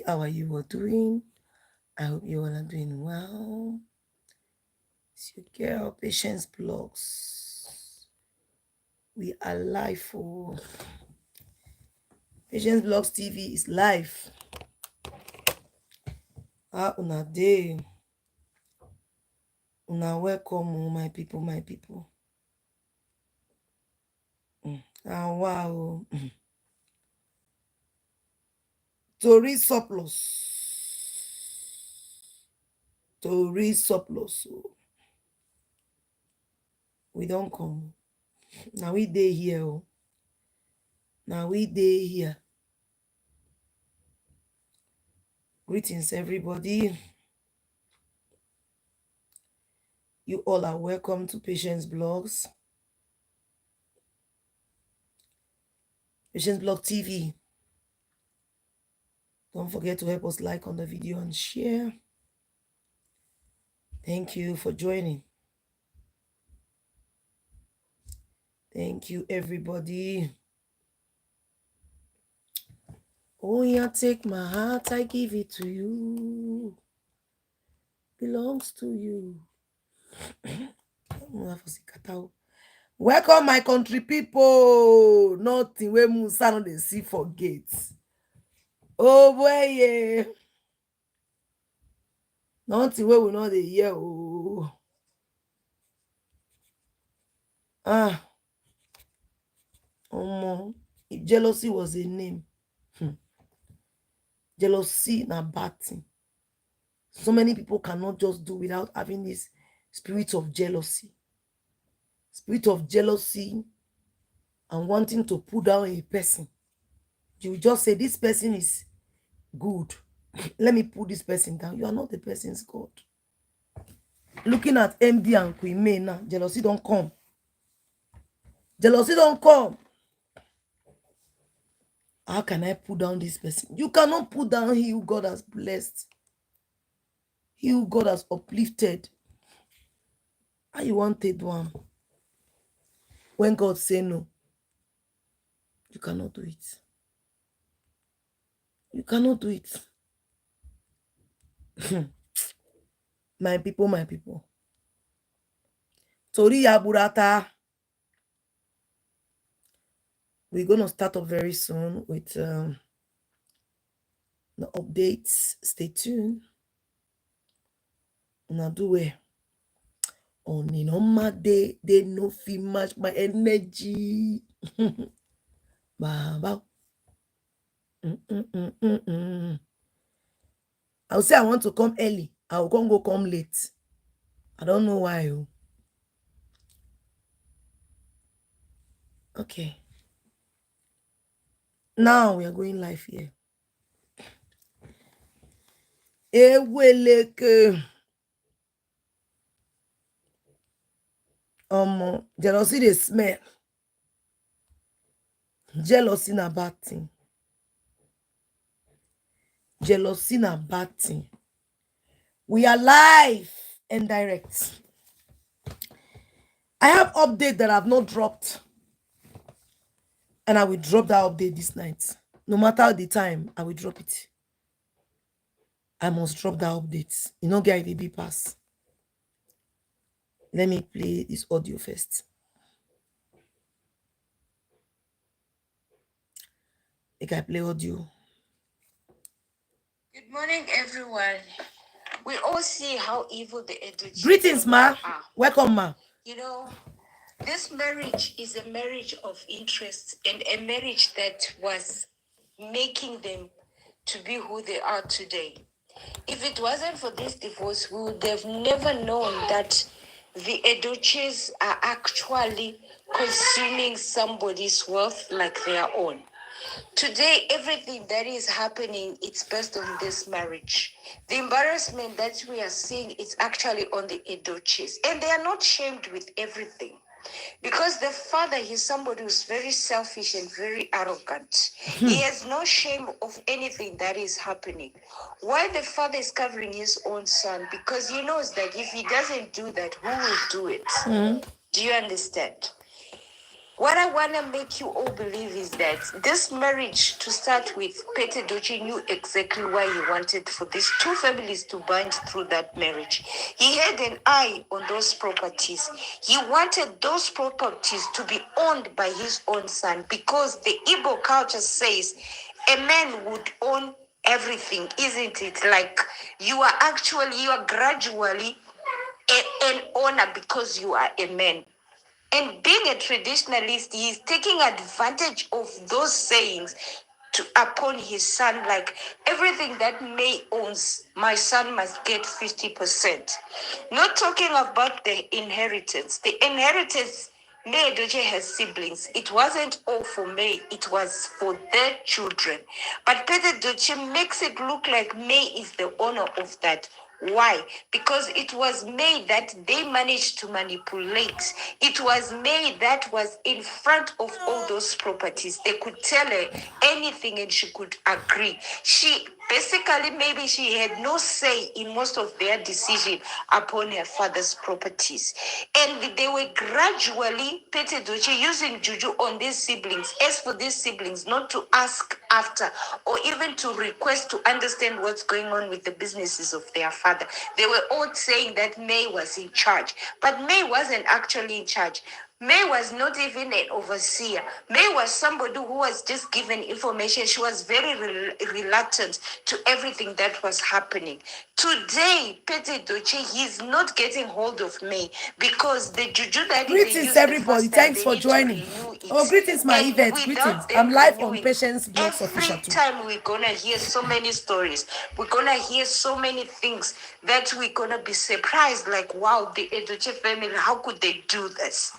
how are you all doing? I hope you all are doing well. It's your girl, Patience Blogs. We are live for Patience Blogs TV is live. Una day. Una welcome, my people, my people. Wow. Tori surplus. Tori surplus. We don't come. Now we day here. Now we day here. Greetings, everybody. You all are welcome to Patience Blogs. Patience Blog TV. Don't forget to help us like on the video and share. Thank you for joining. Thank you, everybody. Oh, yeah, take my heart, I give it to you. Belongs to you. Welcome, my country people. Nothing where Musa no dey see for gates. Oh boy, yeah. Nothing where we know dey hear. Oh. If jealousy was a name, jealousy na bad thing. So many people cannot just do without having this spirit of jealousy. Spirit of jealousy and wanting to put down a person. You just say, this person is good. Let me put this person down. You are not the person's God. Looking at MD and Queen May now, jealousy don't come. Jealousy don't come. How can I put down this person? You cannot put down he who God has blessed. He who God has uplifted. How you wanted one? When God say no, you cannot do it. You cannot do it. My people, my people. Tori Yaburata. We're going to start up very soon with the updates. Stay tuned. Now do it. On my day, they no feel match my energy. Baba. I'll say I want to come early. I'll come late. I don't know why. Okay. Now we are going live here. Eweleke. Jealousy they smell. Jealousy na bad thing. Jealousy na bad thing. We are live and direct. I have update that I've not dropped. And I will drop that update this night. No matter the time, I will drop it. I must drop that update. You know, guys, it be pass. Let me play this audio first. Make I play audio. Good morning, everyone. We all see how evil the Edochie Greetings, ma. are. Welcome, ma. You know, this marriage is a marriage of interest and a marriage that was making them to be who they are today. If it wasn't for this divorce, we would have never known that the Edochies are actually consuming somebody's wealth like their own. Today, everything that is happening, it's based on this marriage. The embarrassment that we are seeing is actually on the Edochies. And they are not shamed with everything. Because the father is somebody who's very selfish and very arrogant. He has no shame of anything that is happening. Why the father is covering his own son? Because he knows that if he doesn't do that, who will do it? Do you understand? What I want to make you all believe is that this marriage, to start with, Peter Edochie knew exactly why he wanted for these two families to bind through that marriage. He had an eye on those properties. He wanted those properties to be owned by his own son, because the Igbo culture says a man would own everything, isn't it? Like you are gradually an owner because you are a man. And being a traditionalist, he is taking advantage of those sayings upon his son, like everything that May owns, my son must get 50%. Not talking about the inheritance. The inheritance, May Edochie has siblings. It wasn't all for May, it was for their children. But Peter Edochie makes it look like May is the owner of that. Why? Because it was May that they managed to manipulate. It was May that was in front of all those properties. They could tell her anything and she could agree. She basically, maybe she had no say in most of their decision upon her father's properties. And they were gradually, Peter Edochie, using juju on these siblings. As for these siblings, not to ask after or even to request to understand what's going on with the businesses of their father. They were all saying that May was in charge, but May wasn't actually in charge. May was not even an overseer. May was somebody who was just given information. She was very reluctant to everything that was happening. Today, Peter Edochie, he's not getting hold of May because the juju that they Greetings, used the everybody. first time, Thanks they for need to joining. renew Oh, it. greetings, my And Yvette. Greetings. without them I'm live on renewing, Patience Blogs Official every too. time we're gonna hear so many stories, we're gonna hear so many things that we're gonna be surprised, like, wow, the Edochie family, how could they do this?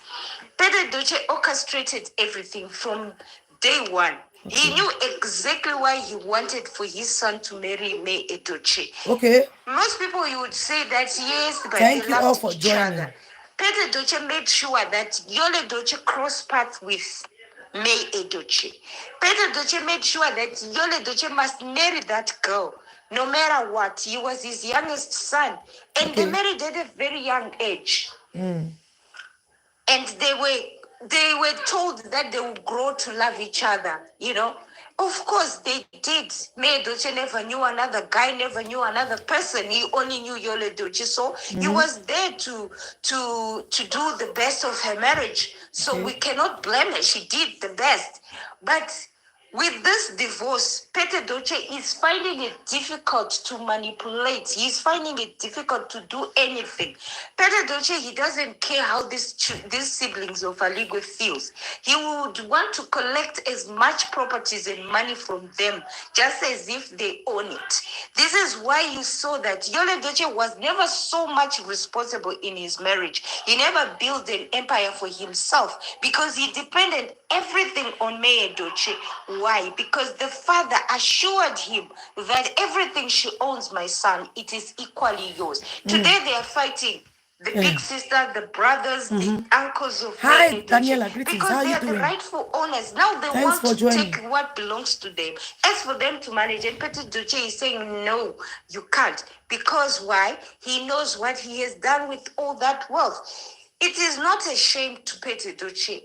Peter Edochie orchestrated everything from day one. Okay. He knew exactly why he wanted for his son to marry May Edochie. Okay. Most people, you would say that yes, but Thank they you all loved for each joining. other. Peter Edochie made sure that Yul Edochie crossed paths with May Edochie. Peter Edochie made sure that Yul Edochie must marry that girl, no matter what. He was his youngest son, and they married at a very young age. And they were told that they would grow to love each other, you know. Of course they did. May Edochie never knew another guy, never knew another person. He only knew Yul Edochie. So he was there to do the best of her marriage. So we cannot blame her. She did the best. But with this divorce, Peter Edochie is finding it difficult to manipulate. He's finding it difficult to do anything. Peter Edochie, he doesn't care how these siblings of Aligwe feels. He would want to collect as much properties and money from them, just as if they own it. This is why you saw that Yul Edochie was never so much responsible in his marriage. He never built an empire for himself because he depended everything on May Edochie. Why? Because the father assured him that everything she owns, my son, it is equally yours. Today they are fighting. The big sister, the brothers, the uncles of Hi, May Edochie, Daniela. Greetings. because How are they you are the doing? rightful owners. Now they Thanks want for to joining. take what belongs to them. As for them to manage, and Peter Edochie is saying, no, you can't. Because why? He knows what he has done with all that wealth. It is not a shame to Peter Edochie.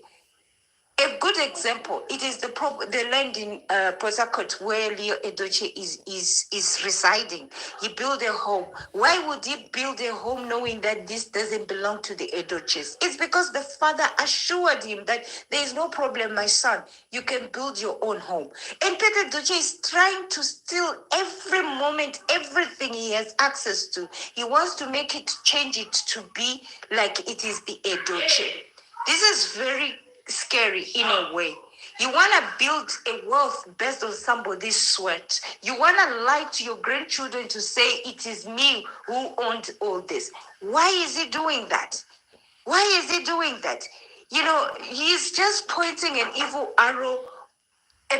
A good example, it is the land in Port Harcourt where Leo Edochie is residing. He built a home. Why would he build a home knowing that this doesn't belong to the Edochies? It's because the father assured him that there is no problem, my son. You can build your own home. And Peter Edochie is trying to steal every moment, everything he has access to. He wants to change it to be like it is the Edochie. This is very scary in a way. You want to build a wealth based on somebody's sweat. You want to lie to your grandchildren to say it is me who owned all this. Why is he doing that? Why is he doing that? You know, he's just pointing an evil arrow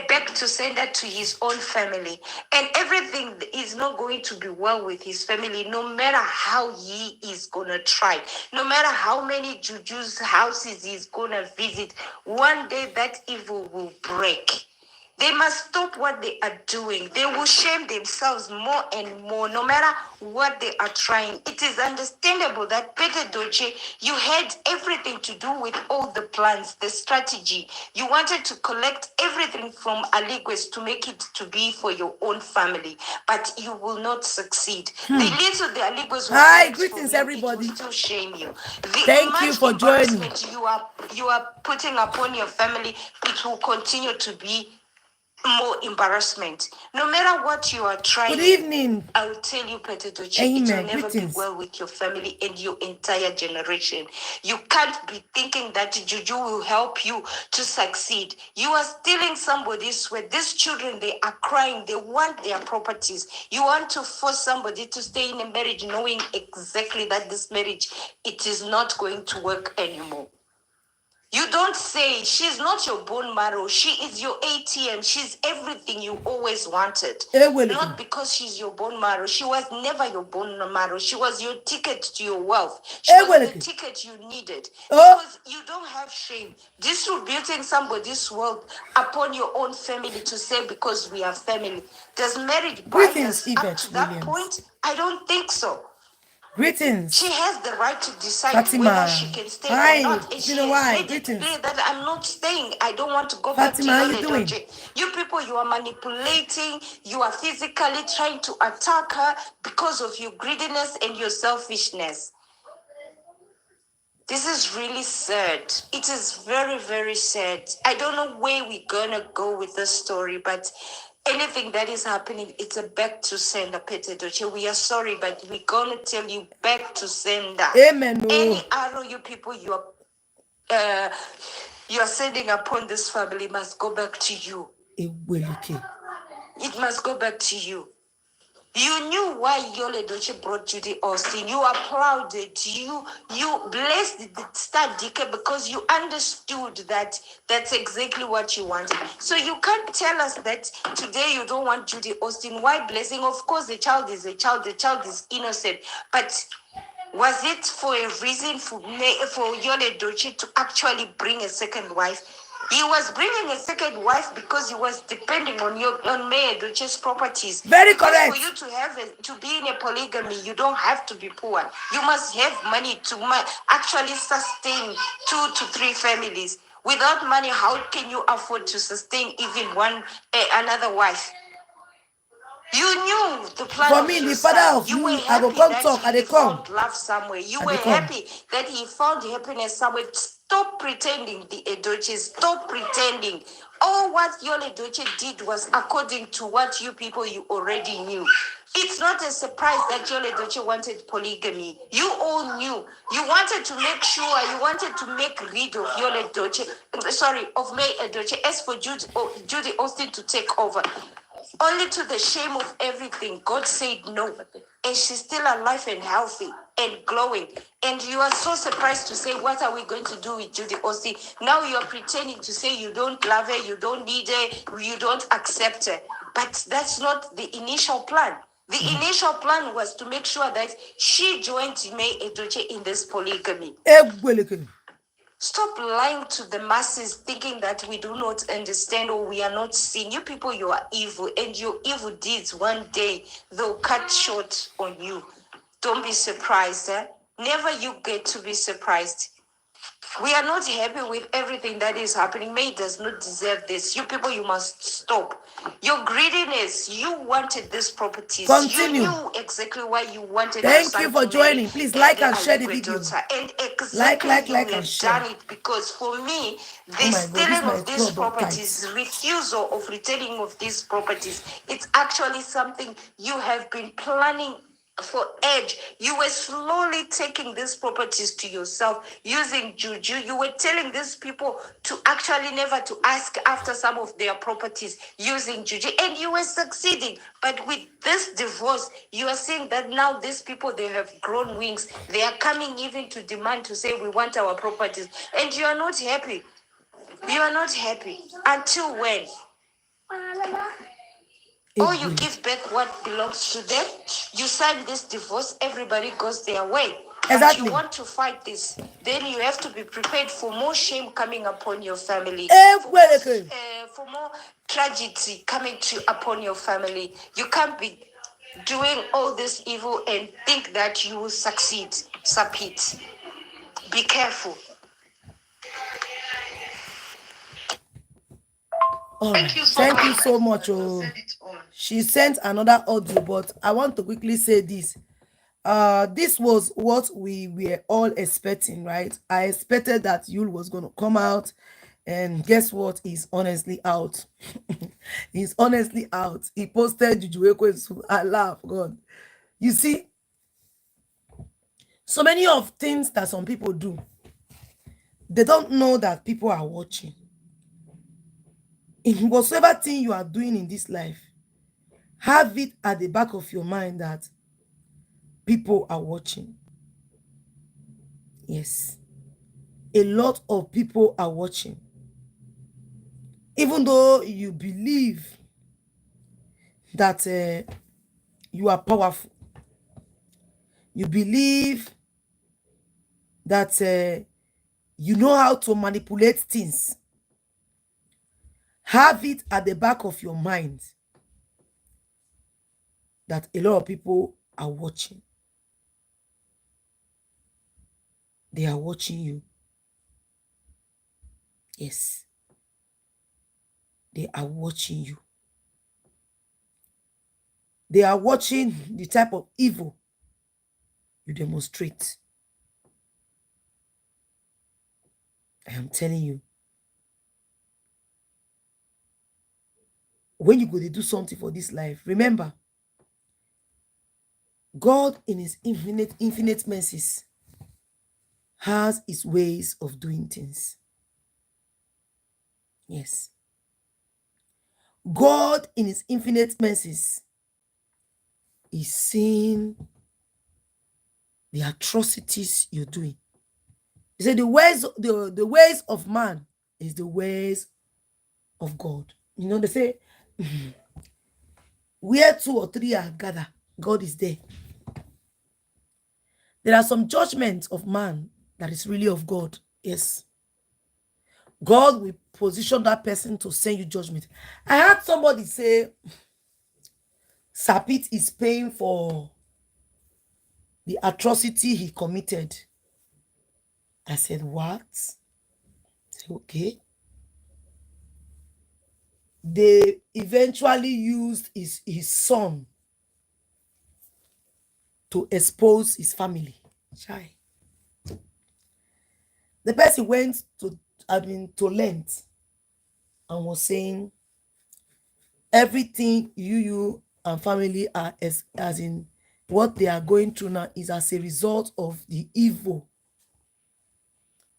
back to send that to his own family, and everything is not going to be well with his family, no matter how he is gonna try, no matter how many juju's houses he's gonna visit. One day that evil will break. They must stop what they are doing. They will shame themselves more and more, no matter what they are trying. It is understandable that Edochie, you had everything to do with all the plans, the strategy. You wanted to collect everything from Aligwes to make it to be for your own family, but you will not succeed. The little the Aligwes will Hi, collect greetings, from you, everybody. it will still shame you. The Thank you much for joining. embarrassment you are putting upon your family, it will continue to be more embarrassment. No matter what you are trying. Good evening. I will tell you, Edochie, it will Amen. never Greetings. be well with your family and your entire generation. You can't be thinking that Juju will help you to succeed. You are stealing somebody's sweat. These children, they are crying. They want their properties. You want to force somebody to stay in a marriage knowing exactly that this marriage, it is not going to work anymore. You don't say she's not your bone marrow. She is your ATM. She's everything you always wanted. Not because she's your bone marrow. She was never your bone marrow. She was your ticket to your wealth. She was the ticket you needed. Because you don't have shame. Distributing somebody's wealth upon your own family to say because we are family. Does marriage bind us up to that point? I don't think so. Greetings. She has the right to decide Fatima. Whether she can stay Hi. or not. And she has made it clear that I'm not staying. I don't want to go Fatima, back how to you doing? You people, you are manipulating. You are physically trying to attack her because of your greediness and your selfishness. This is really sad. It is very, very sad. I don't know where we're going to go with this story, but anything that is happening, it's a back to sender, Edochie. We are sorry, but we're going to tell you back to sender. Amen. Any arrow you people you are sending upon this family must go back to you. It must go back to you. You knew why Edochie brought Judy Austin. You applauded. You blessed the star DK because you understood that that's exactly what you wanted. So you can't tell us that today you don't want Judy Austin. Why blessing? Of course, the child is a child. The child is innocent. But was it for a reason for Edochie to actually bring a second wife? He was bringing a second wife because he was depending on May Edochie's properties. Very correct. For you to be in a polygamy, you don't have to be poor. You must have money to actually sustain 2 to 3 families. Without money, how can you afford to sustain even another wife? You knew the plan for me, the father of you. I will come talk. I found love somewhere. You were happy that he found happiness somewhere. Stop pretending, the Edochie. Stop pretending. All what your Edochie did was according to what you people you already knew. It's not a surprise that your Edochie wanted polygamy. You all knew. You wanted to make sure. You wanted to make rid of your Edochie. Sorry, of May Edochie. As for Judy Austin to take over. Only to the shame of everything, God said no. And she's still alive and healthy and glowing. And you are so surprised to say, what are we going to do with Judy Austin? Now you are pretending to say you don't love her, you don't need her, you don't accept her. But that's not the initial plan. The initial plan was to make sure that she joined May Edochie in this polygamy. Stop lying to the masses, thinking that we do not understand or we are not seeing. You people, you are evil, and your evil deeds one day they'll cut short on you. Don't be surprised. Never you get to be surprised. We are not happy with everything that is happening. May does not deserve this. You people, you must stop. Your greediness, you wanted this properties. Continue. You knew exactly why you wanted. Thank you for joining. Please like and share the video. And exactly like and share. Done it because for me, the stealing of these properties, refusal of returning of these properties, it's actually something you have been planning for edge. You were slowly taking these properties to yourself using juju. You were telling these people to actually never to ask after some of their properties using juju, and you were succeeding. But with this divorce, you are seeing that now these people, they have grown wings. They are coming even to demand to say we want our properties, and you are not happy. You are not happy until when? Or you give back what belongs to them. You sign this divorce, everybody goes their way. But you want to fight this, then you have to be prepared for more shame coming upon your family, for more tragedy coming upon your family. You can't be doing all this evil and think that you will succeed. Sapit. Be careful. All right. Thank you so much. Oh, she sent another audio, but I want to quickly say this. This was what we were all expecting, right? I expected that Yul was going to come out, and guess what? He's honestly out. He's honestly out. He posted Jujueko. I laugh, God. You see, so many of things that some people do, they don't know that people are watching. In whatsoever thing you are doing in this life, have it at the back of your mind that people are watching. Yes. A lot of people are watching. Even though you believe that you are powerful, you believe that you know how to manipulate things, have it at the back of your mind that a lot of people are watching. They are watching you. Yes. They are watching you. They are watching the type of evil you demonstrate. I am telling you. When you go to do something for this life, remember, God in his infinite mercies has his ways of doing things. Yes. God in his infinite mercies is seeing the atrocities you're doing. He said the ways of man is the ways of God. You know, they say, where 2 or 3 are gathered, God is there. There are some judgments of man that is really of God. Yes. God will position that person to send you judgment. I heard somebody say, Sapit is paying for the atrocity he committed. I said, what? I said, okay. They eventually used his son to expose his family. Chai. The person went to length and was saying everything you and family are as in what they are going through now is as a result of the evil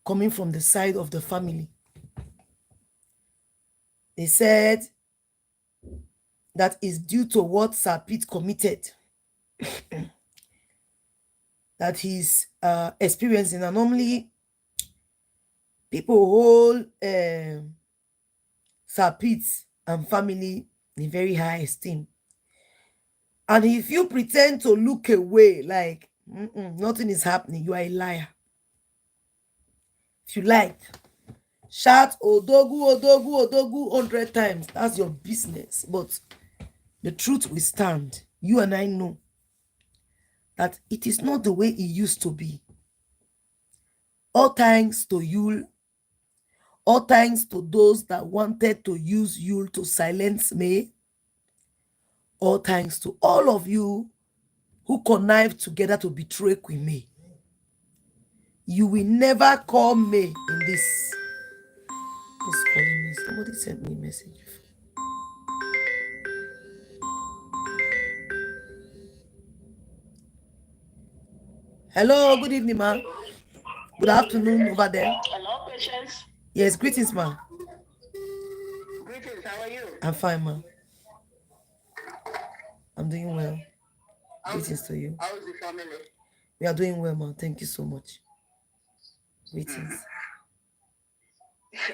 coming from the side of the family. They said that is due to what Sapit committed that he's experiencing. And normally people hold Sapit and family in very high esteem. And if you pretend to look away like nothing is happening, you are a liar. If you like, shout Odogu, Odogu, Odogu 100 times. That's your business. But the truth will stand. You and I know that it is not the way it used to be. All thanks to you. All thanks to those that wanted to use you to silence me. All thanks to all of you who connived together to betray Queen May. You will never call me in this. Who's calling me? Somebody sent me a message. Hello, good evening, ma. Good afternoon over there. Hello, Patience. Yes, greetings, ma. Greetings, how are you? I'm fine, ma. I'm doing well. Greetings to you. How's the family? We are doing well, ma. Thank you so much. Greetings.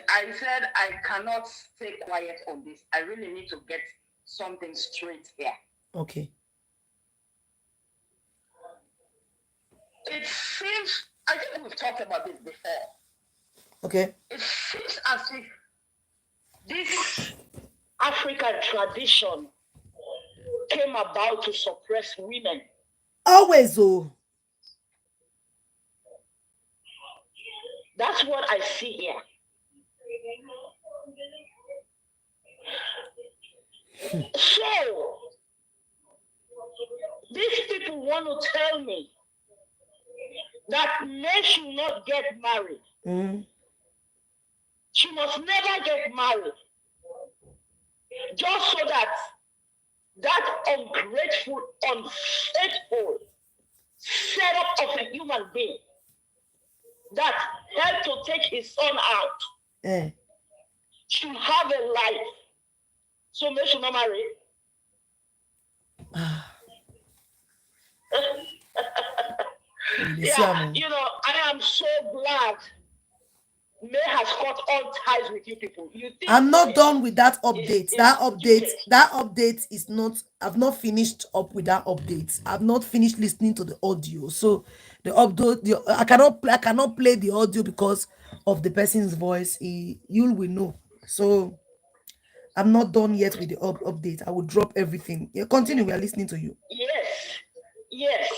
I said I cannot stay quiet on this. I really need to get something straight here. Okay. It seems I think we've talked about this before. Okay. It seems as if this African tradition came about to suppress women. Always, oh. That's what I see here. So, these people want to tell me that men should not get married. Mm. She must never get married. Just so that ungrateful, unfaithful setup of a human being that helped to take his son out should have a life. So men should not marry. Yeah, you know, I am so glad May has cut all ties with you people. You think I'm not done with that update. That update is not. I've not finished up with that update. I've not finished listening to the audio. So the update, I cannot play the audio because of the person's voice. You will know. So I'm not done yet with the update. I will drop everything. Yeah, continue. We are listening to you. Yes.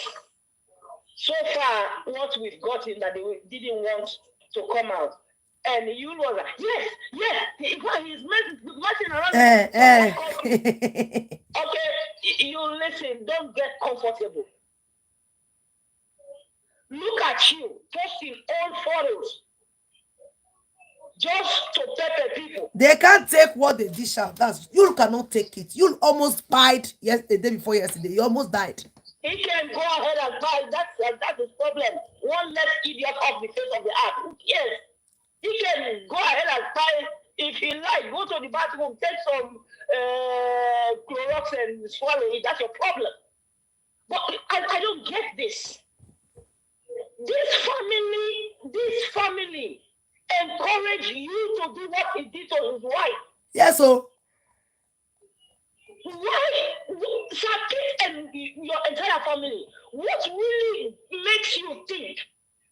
So far, what we've gotten that they didn't want to come out. And you was like, yes. He's messing around. Okay, you listen, don't get comfortable. Look at you, posting old photos. Just to pepper people. They can't take what they dish out. You cannot take it. You almost died the day before yesterday. You almost died. He can go ahead and buy. That's his problem. One less idiot off the face of the earth. Who cares? He can go ahead and buy. If he like, go to the bathroom, take some Clorox and swallow it. That's your problem. But I don't get this. This family encourage you to do what he did to his wife. Yes, so why, Sakit and your entire family, what really makes you think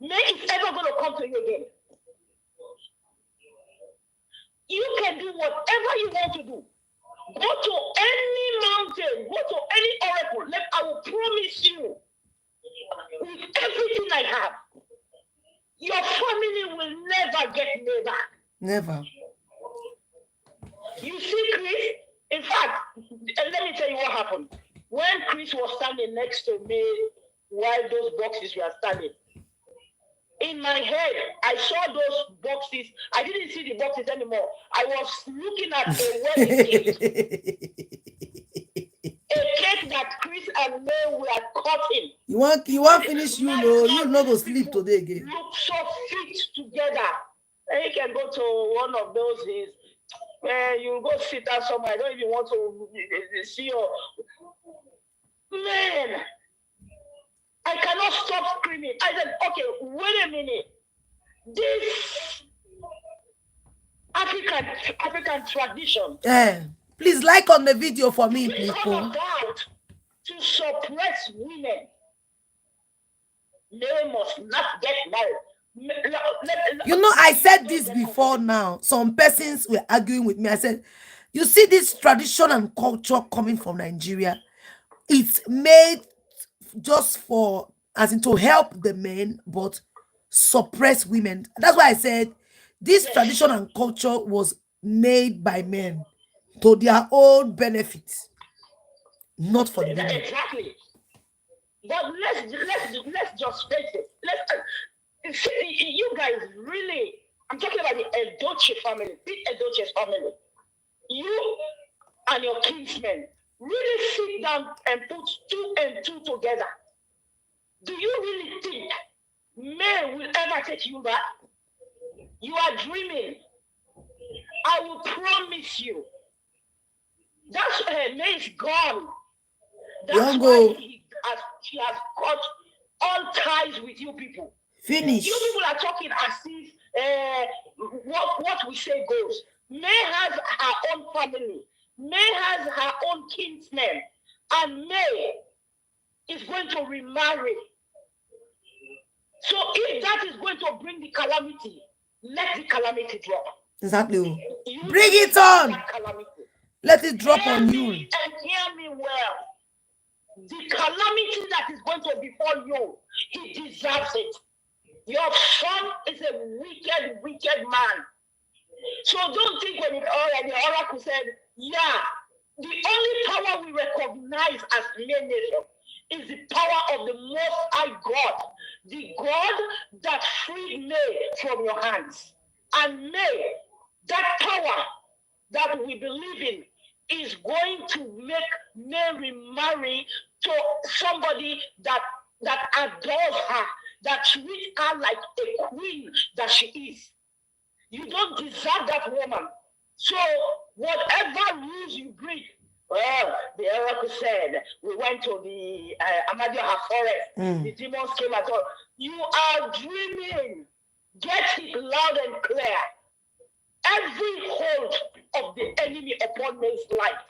May is ever going to come to you again? You can do whatever you want to do. Go to any mountain, go to any oracle. I will promise you, with everything I have, your family will never get me back. Never. You see, Chris? In fact, let me tell you what happened. When Chris was standing next to me while those boxes were standing, in my head, I saw those boxes. I didn't see the boxes anymore. I was looking at a wedding cake. A cake that Chris and May were cutting. You want finish, you know go sleep today again. Look so fit together. And you can go to one of those days where you go sit down somewhere. I don't even want to see your man. I cannot stop screaming. I said, okay, wait a minute. This African tradition. Please like on the video for me, please. It's all about to suppress women. They must not get married. You know, I said this before now. Some persons were arguing with me. I said, you see this tradition and culture coming from Nigeria. It's made just for, as in to help the men, but suppress women. That's why I said this tradition and culture was made by men to their own benefits, not for the women. Exactly. But let's just face it. You guys really, I'm talking about the Edochie family, the Edochie family. You and your kinsmen really sit down and put 2 and 2 together. Do you really think May will ever take you back? You are dreaming. I will promise you. That's May is gone. That's why she has cut all ties with you people. Finish. You people are talking as if what we say goes. May has her own family. May has her own kinsmen. And May is going to remarry. So if that is going to bring the calamity, let the calamity drop. Exactly. You Bring it on. that calamity. Let it drop Hear on me you. and hear me well. The calamity that is going to befall you, he deserves it. Your son is a wicked, wicked man. So don't think when the oracle said, yeah, the only power we recognize as mere nation is the power of the Most High God, the God that freed May from your hands. And May, that power that we believe in, is going to make Mary marry to somebody that adores her, that treats her like a queen that she is. You don't deserve that woman. So whatever rules you break, well, the oracle said, we went to the Amadioha forest. The demons came at all. You are dreaming. Get it loud and clear. Every hold of the enemy upon man's life,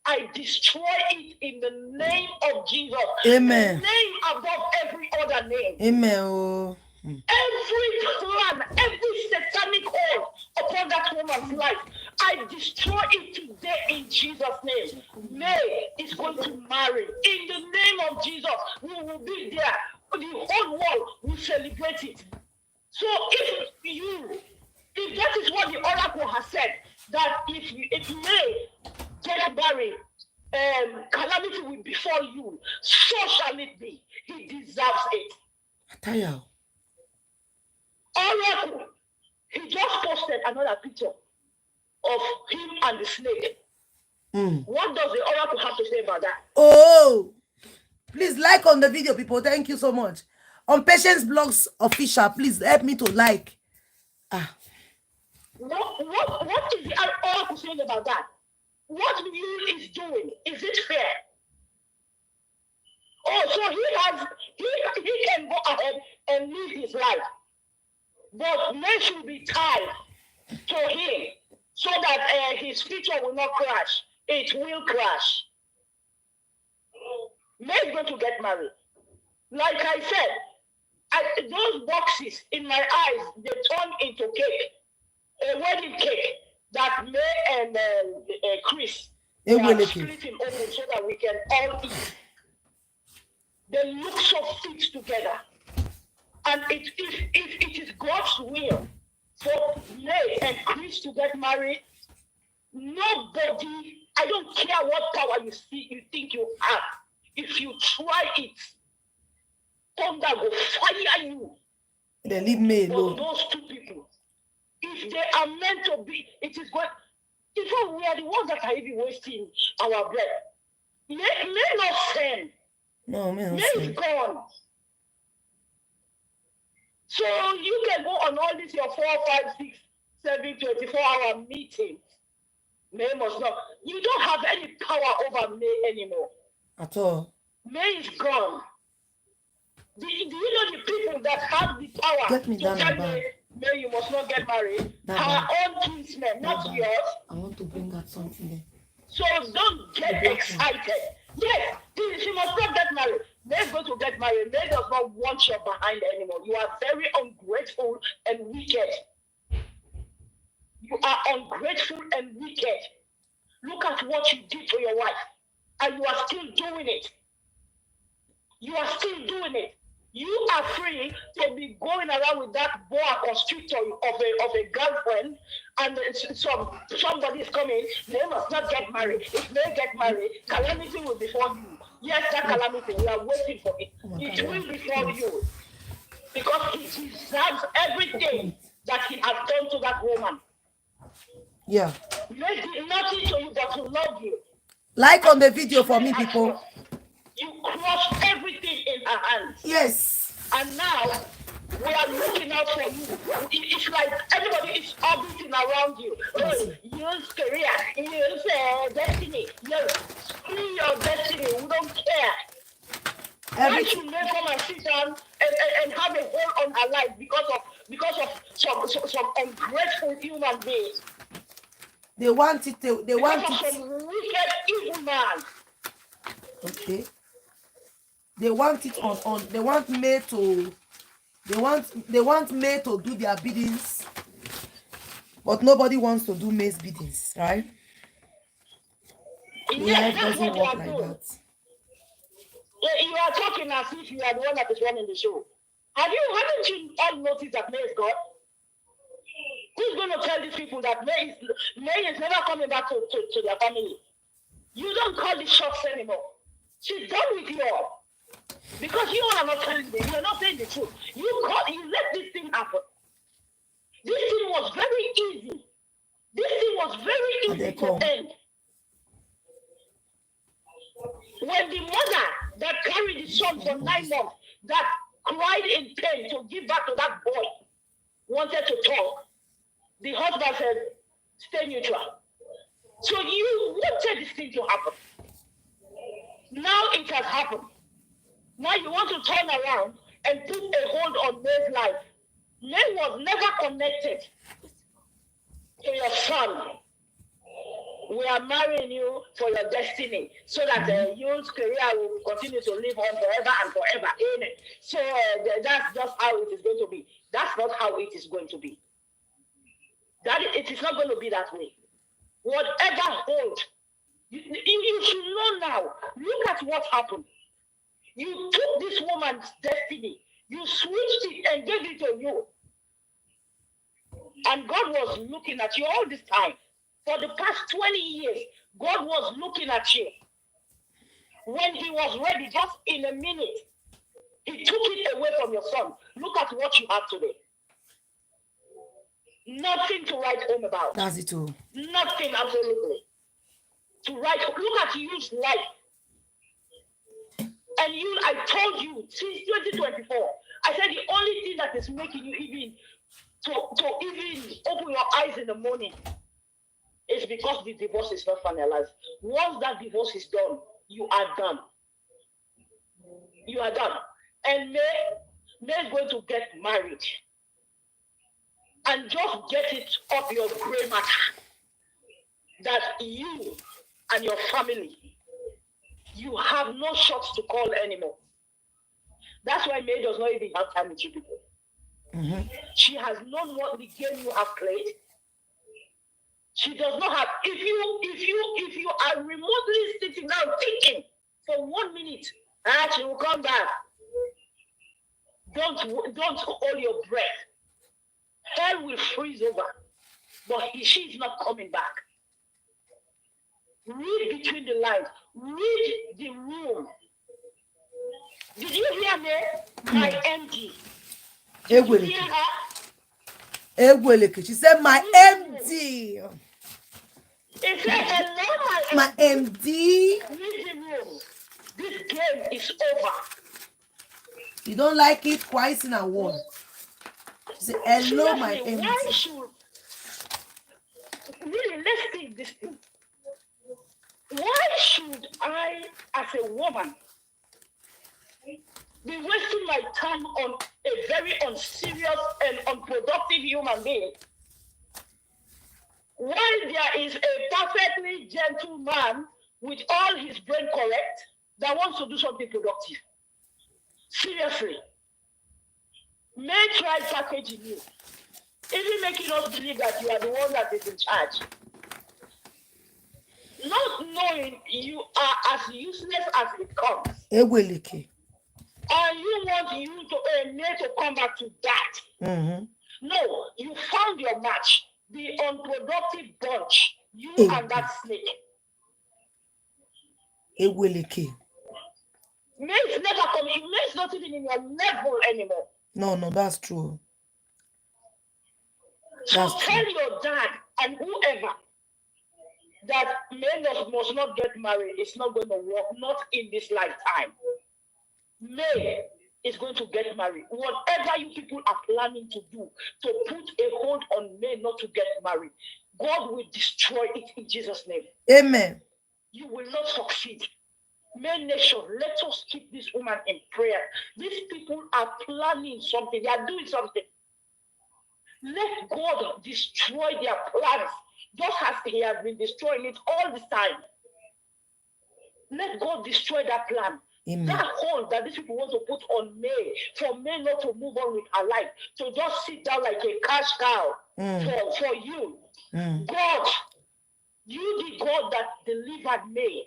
I destroy it in the name of Jesus. Amen. The name above every other name. Amen. Every plan, every satanic hold upon that woman's life, I destroy it today in Jesus' name. May is going to marry. In the name of Jesus, we will be there. The whole world will celebrate it. So if that is what the oracle has said, that if May get married, calamity will befall you, so shall it be. He deserves it. Ataya. Oracle, he just posted another picture of him and the snake. What does the oracle have to say about that? Oh, please like on the video, people. Thank you so much. On Patience Blogs Official, please help me to like. What is the oracle saying about that? What you is doing, is it fair? Oh, so he can go ahead and live his life. But May should be tied to him so that his future will not crash. It will crash. May is going to get married. Like I said, those boxes in my eyes, they turn into cake. A wedding cake that May and Chris are splitting open so that we can all eat. They look so fit together. And if it is God's will for May and Chris to get married, nobody, I don't care what power you think you have, if you try it, thunder will fire you. They leave me alone. Those two people, if they are meant to be, it is going. In fact, we are the ones that are even wasting our breath. May not send. No, May is gone. So you can go on all these your 4, 5, 6, 7, 24-hour meetings. May must not. You don't have any power over May anymore. At all. May is gone. Do you know the people that have the power Get me to down tell May, you must not get married? Her own kinsmen, not yours. I want to bring out something there. So don't get excited. Yes, she must not get married. May's going to get married. May does not want you behind anymore. You are very ungrateful and wicked. You are ungrateful and wicked. Look at what you did to your wife. And you are still doing it. You are still doing it. You are free to be going around with that boa constrictor of a girlfriend, and somebody is coming. They must not get married. If they get married, calamity will befall you. Yes, that calamity, we are waiting for it. It will befall you. Because he deserves everything that he has done to that woman. Yeah. May did nothing to you but to love you. Like on the video for me, people. You crushed everything in her hands. Yes. And now we are looking out for you. It's like everybody is orbiting around you. Oh, use career, use destiny. No, screw your destiny. We don't care. Why should they come and sit down and have a hold on her life because of some ungrateful human beings? They want it. They want it. Some wicked evil man. Okay. They want it on. They want me to They want May to do their biddings, but nobody wants to do May's biddings, right? Yes, Life that's doesn't what they work are like doing. that. You are talking as if you are the one that is running the show. Haven't you all noticed that May is God? Who's going to tell these people that May is never coming back to their family? You don't call the shots anymore. She's done with you all. Because you all are not telling me. You are not saying the truth. You let this thing happen. This thing was very easy. This thing was very easy to end. When the mother that carried the son for 9 months, that cried in pain to give back to that boy, wanted to talk, the husband said, stay neutral. So you wanted this thing to happen. Now it has happened. Now you want to turn around and put a hold on May's life. May was never connected to your son. We are marrying you for your destiny so that your career will continue to live on forever and forever. Amen. So that's just how it is going to be. That's not how it is going to be. It is not going to be that way. Whatever hold, you should know now. Look at what happened. You took this woman's destiny, you switched it and gave it to you. And God was looking at you all this time. For the past 20 years, God was looking at you. When he was ready, just in a minute, he took it away from your son. Look at what you have today. Nothing to write home about. That's it too. Nothing, absolutely. To write. Look at you's life. And I told you since 2024, I said the only thing that is making you even to even open your eyes in the morning is because the divorce is not finalized. Once that divorce is done, you are done. You are done. And May is going to get married. And just get it off your gray matter that you and your family, you have no shots to call anymore. That's why May does not even have time with you people. Mm-hmm. She has known what the game you have played. She does not have. If you are remotely sitting down thinking for 1 minute, she will come back. Don't hold your breath. Hell will freeze over, but she is not coming back. Read between the lines. Read the room. Did you hear me? My MD. Did you hear her? She said, my MD. It said, hello, my MD. Read the room. This game is over. You don't like it? Twice in a one. She said, hello, my MD. Why should... Really, let's take this thing. Why should I, as a woman, be wasting my time on a very unserious and unproductive human being while there is a perfectly gentle man with all his brain correct that wants to do something productive? Seriously. May try packaging you, even making us believe that you are the one that is in charge. Not knowing you are as useless as it comes. And you want you to come back to that. Mm-hmm. No, you found your match. The unproductive bunch. You and that snake. May's never coming. May's not even in your level anymore. No, that's true. So tell your dad and whoever that May must not get married. It's not going to work, not in this lifetime. May is going to get married. Whatever you people are planning to do to put a hold on May not to get married, God will destroy it in Jesus' name. Amen. You will not succeed. May nation, let us keep this woman in prayer. These people are planning something. They are doing something. Let God destroy their plans, just as he has been destroying it all this time. Let God destroy that plan. Amen. That hold that these people want to put on May, for May not to move on with her life, to just sit down like a cash cow for you. God, you the God that delivered May,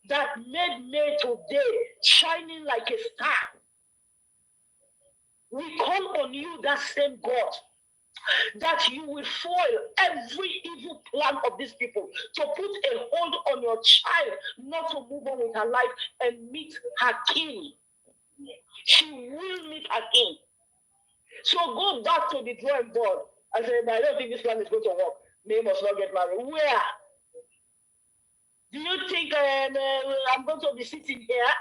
that made May today shining like a star. We call on you, that same God, that you will foil every evil plan of these people, to put a hold on your child, not to move on with her life and meet her king. She will meet her king. So go back to the drawing board and say, I don't think this plan is going to work. May must not get married. Where? Do you think I'm going to be sitting here?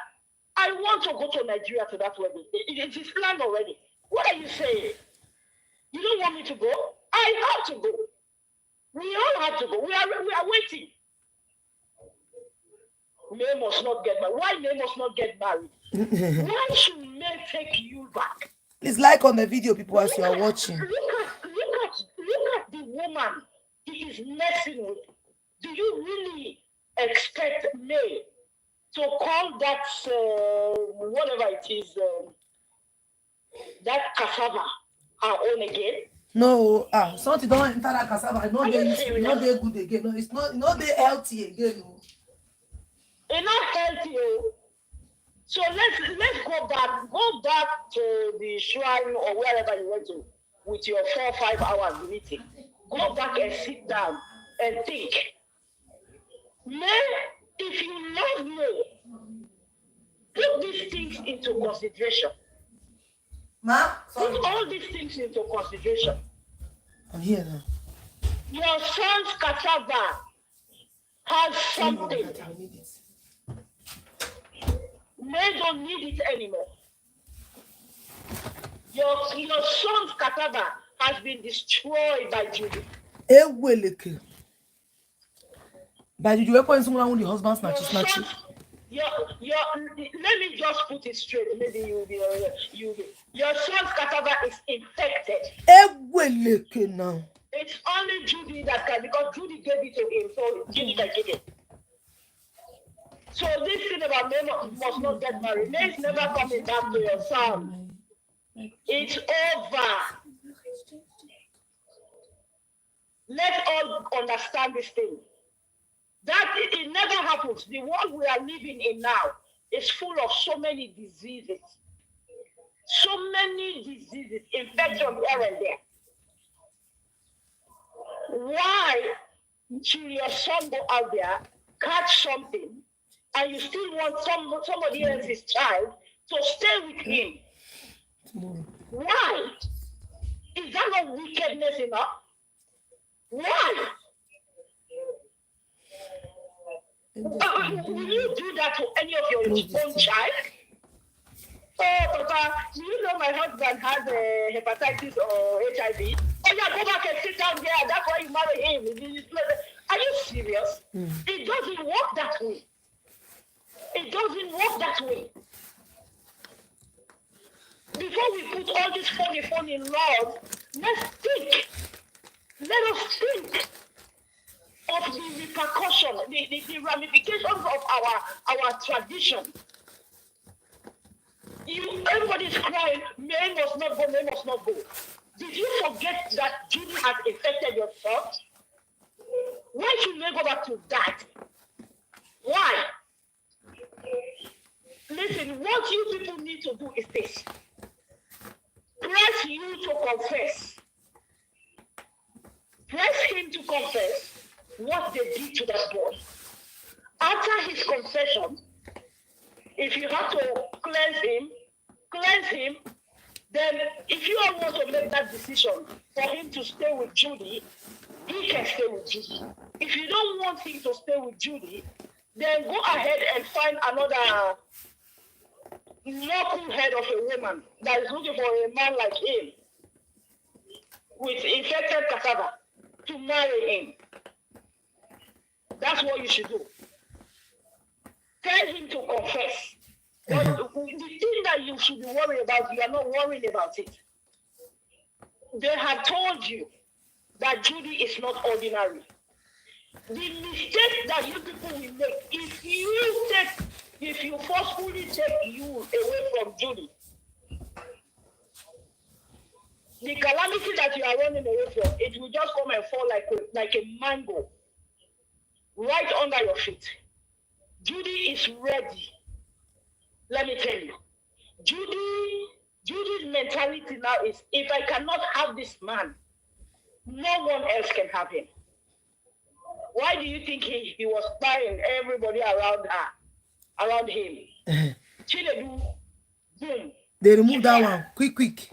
I want to go to Nigeria to that wedding. It is planned already. What are you saying? You don't want me to go? I have to go. We all have to go. We are waiting. May must not get married. Why May must not get married? Why should May take you back? Please like on the video, people, as you are watching. Look at the woman he is messing with. Do you really expect May to call that whatever it is, that cassava her own again? No, something don't enter that cassava. Not they good again. No, it's not they healthy again. No. It's not healthy. So let's go back to the shrine or wherever you went to with your 4 or 5 hours meeting. Go back and sit down and think. May, if you love me, put these things into consideration. Ma, put all these things into consideration. I'm here now. Your son's cassava has something. May don't need it anymore. Your son's cassava has been destroyed by Judy. By Judy, we're going somewhere when the husband snatches. Let me just put it straight. Maybe your son's cassava is infected. Now. It's only Judy that can, because Judy gave it to him, so Judy can get it. So this thing about May must not get married. May is never coming back to your son. It's over. Let's all understand this thing. That it never happens. The world we are living in now is full of so many diseases. So many diseases, infection here and there. Why should your son go out there, catch something, and you still want somebody else's child to stay with him? Why? Is that not wickedness enough? Why? Will you do that to any of your own child? Oh, Papa, do you know my husband has hepatitis or HIV? Oh, yeah, go back and sit down there. That's why you marry him. Are you serious? It doesn't work that way. It doesn't work that way. Before we put all this phony laws, let's think. Let us think of the repercussion, the ramifications of our tradition. Everybody's crying, May must not go, May must not go. Did you forget that Judy has infected your son? Why should May go back to that? Why? Listen, what you people need to do is this. Press you to confess. Press him to confess what they did to that boy. After his confession, if you have to cleanse him, then if you all want to make that decision for him to stay with Judy, he can stay with Judy. If you don't want him to stay with Judy, then go ahead and find another knucklehead of a woman that is looking for a man like him with infected cassava to marry him. That's what you should do. Tell him to confess. But the thing that you should be worried about, you are not worrying about it. They have told you that Judy is not ordinary. The mistake that you people will make, if you take if you forcefully take you away from Judy, the calamity that you are running away from, it will just come and fall like a mango right under your feet. Judy is ready. Let me tell you. Judy's mentality now is, if I cannot have this man, no one else can have him. Why do you think he was spying everybody around him? Chinedu, boom. They removed that one. Quick.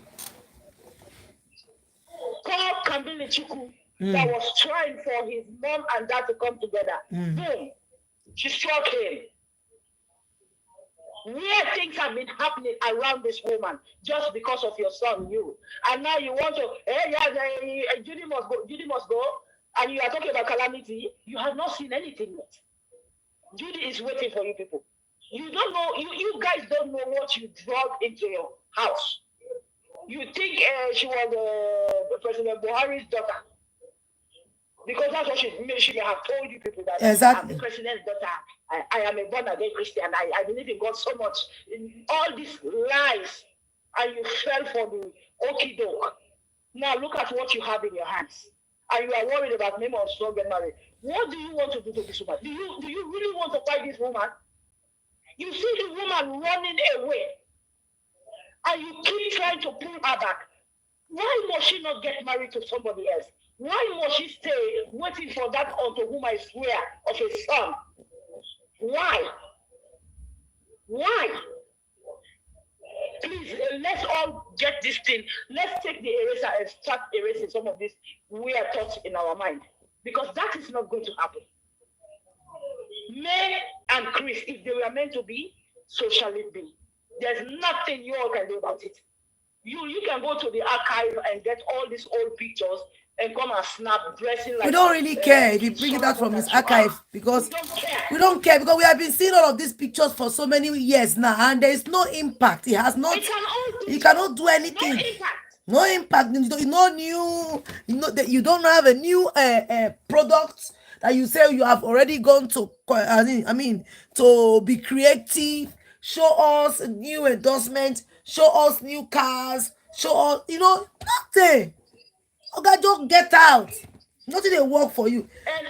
Call Kambili Chuku that was trying for his mom and dad to come together. Boom. She struck him. Weird things have been happening around this woman just because of your son, you. And now you want to, Judy must go. And you are talking about calamity. You have not seen anything yet. Judy is waiting for you people. You don't know, you guys don't know what you brought into your house. You think she was President Buhari's daughter. Because that's what she may have told you people, that exactly. I'm the president's daughter. I am a born again Christian. I believe in God so much. All these lies, and you fell for the okie doke. Now look at what you have in your hands. And you are worried about name of son getting married. What do you want to do to this woman? Do you really want to fight this woman? You see the woman running away, and you keep trying to pull her back. Why must she not get married to somebody else? Why must she stay waiting for that unto whom I swear of a son? Why? Please, let's all get this thing. Let's take the eraser and start erasing some of these weird thoughts in our mind. Because that is not going to happen. May and Chris, if they were meant to be, so shall it be. There's nothing you all can do about it. You can go to the archive and get all these old pictures and come and snap dressing like. We don't really care if you bring it out from his archive, because we don't care, because we have been seeing all of these pictures for so many years now, and there is no impact. It has not. You cannot do anything. No impact. No new. You don't have a new product that you say you have already gone to. I mean, to be creative. Show us a new endorsement. Show us new cars. Show us, nothing. Okay, just get out. Nothing will work for you. And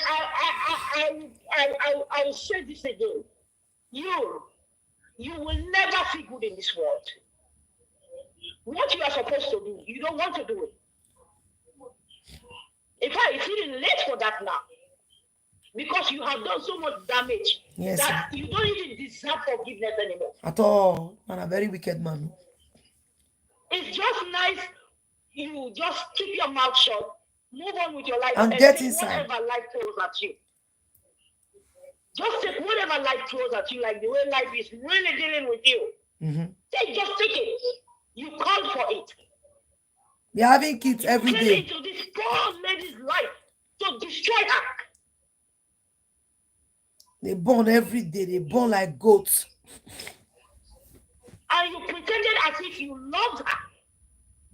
I will say this again. You will never see good in this world. What you are supposed to do, you don't want to do it. In fact, it's even late for that now. Because you have done so much damage that you don't even deserve forgiveness anymore. At all. Man, a very wicked man. It's just nice you just keep your mouth shut, move on with your life, and get inside. Whatever life throws at you. Just take whatever life throws at you, like the way life is really dealing with you. Just take it. You called for it. They're having kids every day. Into this poor lady's life to destroy her. They born every day. They born like goats. And you pretended as if you loved her.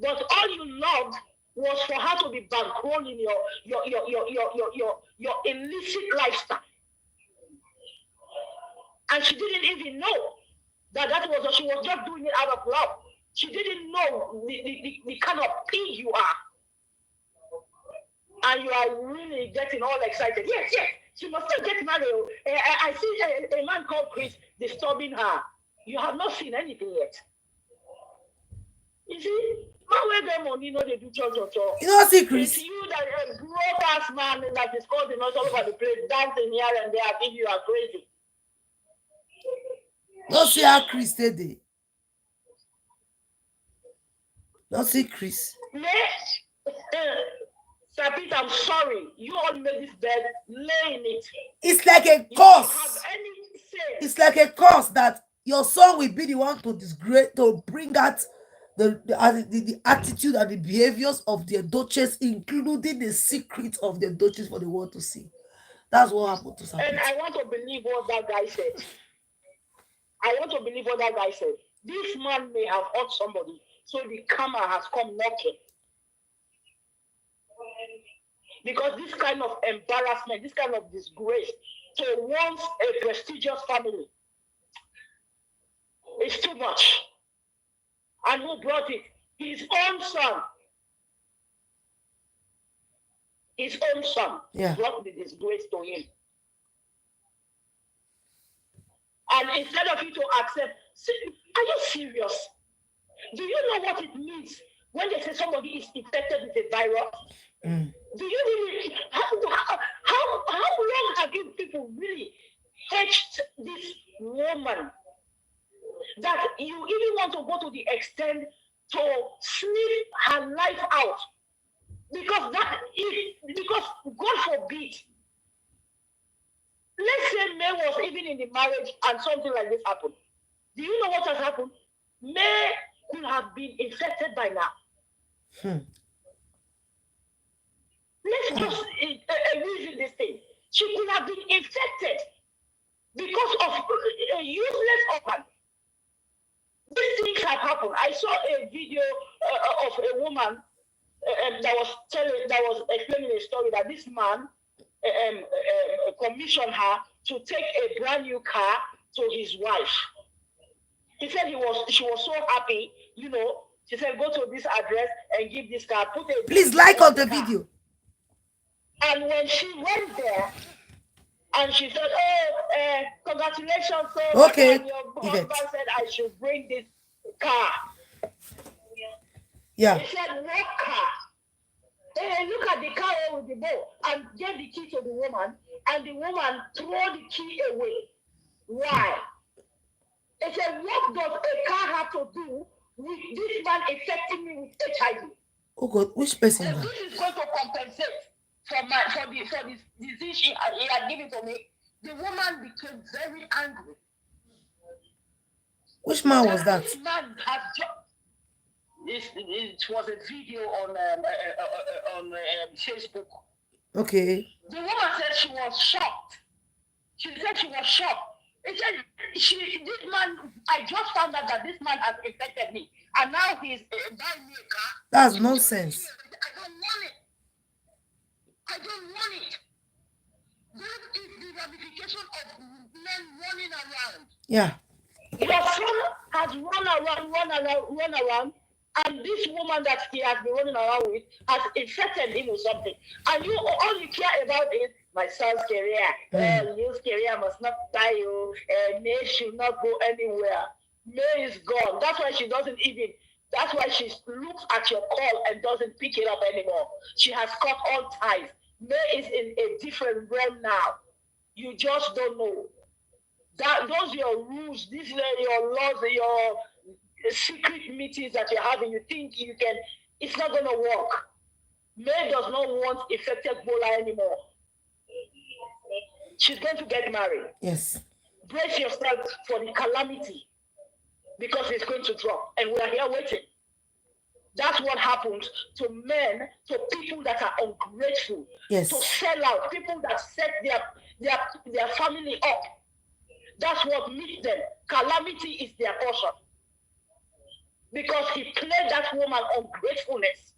But all you loved was for her to be bankrolling your illicit lifestyle. And she didn't even know that was what she was just doing it out of love. She didn't know the kind of pig you are. And you are really getting all excited. Yes, she must still get married. I see a man called Chris disturbing her. You have not seen anything yet. You see? They do church. You don't see Chris. It's you that a grown-ass man that is called all over the place, dancing here and there, I think you are crazy. Don't see how Chris did it. Don't see Chris. Sapit, I'm sorry. You all made this bed, lay in it. It's like a curse. It's like a curse that your son will be the one to disgrace, to bring out the attitude and the behaviors of the Edochies, including the secrets of the Edochies for the world to see. That's what happened to Sapit. And I want to believe what that guy said. This man may have hurt somebody, so the karma has come knocking. Because this kind of embarrassment, this kind of disgrace to once a prestigious family, It's too much. And who brought it? His own son. His own son brought the disgrace to him. And instead of you to accept, are you serious? Do you know what it means when they say somebody is infected with a virus? Do you really, how long have you people really hatched this woman that you even want to go to the extent to sniff her life out? Because God forbid, let's say May was even in the marriage and something like this happened. Do you know what has happened? May could have been infected by now. Let's just reason this thing. She could have been infected because of a useless organ. These things have happened. I saw a video of a woman that was explaining a story that this man commissioned her to take a brand new car to his wife. He said she was so happy, you know. She said, go to this address and give this car. Please like on the video. And when she went there, and she said, oh, congratulations, sir. Okay. And your husband said I should bring this car. Yeah. He said, what car? Hey, look at the car with the bow and gave the key to the woman, and the woman threw the key away. Why? He said, what does a car have to do with this man infecting me with HIV? Oh God, which person? And this is going to compensate for this disease he had given to me. The woman became very angry. Which man was that? This man had it was a video on Facebook. Okay. The woman said she was shocked. She said she was shocked. It said this man. I just found out that this man has infected me, and now he's buying me a car. That's nonsense. I don't want it. I don't want it. That is the ramification of men running around. Yeah. Your son has run around, and this woman that he has been running around with has infected him with something. And all you care about is my son's career. His career must not die. May should not go anywhere. May is gone. That's why she doesn't even. That's why she looks at your call and doesn't pick it up anymore. She has cut all ties. May is in a different realm now. You just don't know. Those are your rules. These are your laws, your secret meetings that you're having. You think you can. It's not going to work. May does not want infected Bola anymore. She's going to get married. Yes. Brace yourself for the calamity because it's going to drop. And we are here waiting. That's what happens to men, to people that are ungrateful, yes, to sell out, people that set their family up. That's what meets them. Calamity is their portion. Because he played that woman ungratefulness.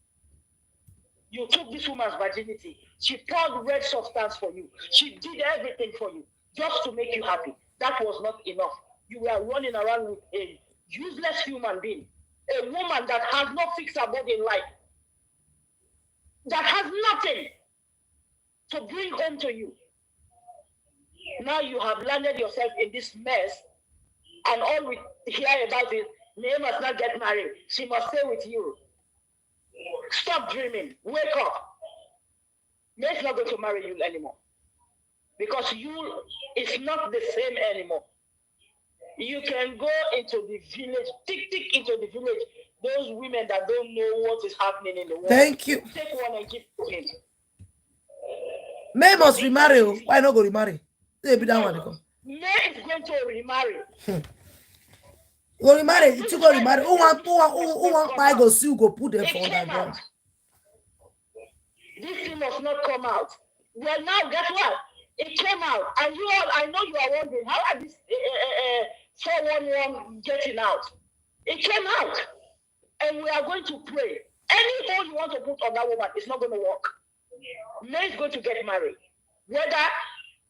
You took this woman's virginity. She poured red substance for you. She did everything for you just to make you happy. That was not enough. You were running around with a useless human being. A woman that has no fixed her body in life. That has nothing to bring home to you. Now you have landed yourself in this mess, and all we hear about is, May must not get married. She must stay with you. Stop dreaming. Wake up. May's not going to marry you anymore. Because you is not the same anymore. You can go into the village, tick into the village, those women that don't know what is happening in the world. Thank you. Take one and give to him. May must remarry. Why not go remarry? May is going to remarry. Go remarry. You go remarry. Who want buy go see go put them for underground. This thing must not come out. Well, now guess what? It came out, and you all, I know you are wondering how are this 411 getting out? It came out, and we are going to pray. Any hole you want to put on that woman, it's not going to work. May is going to get married, whether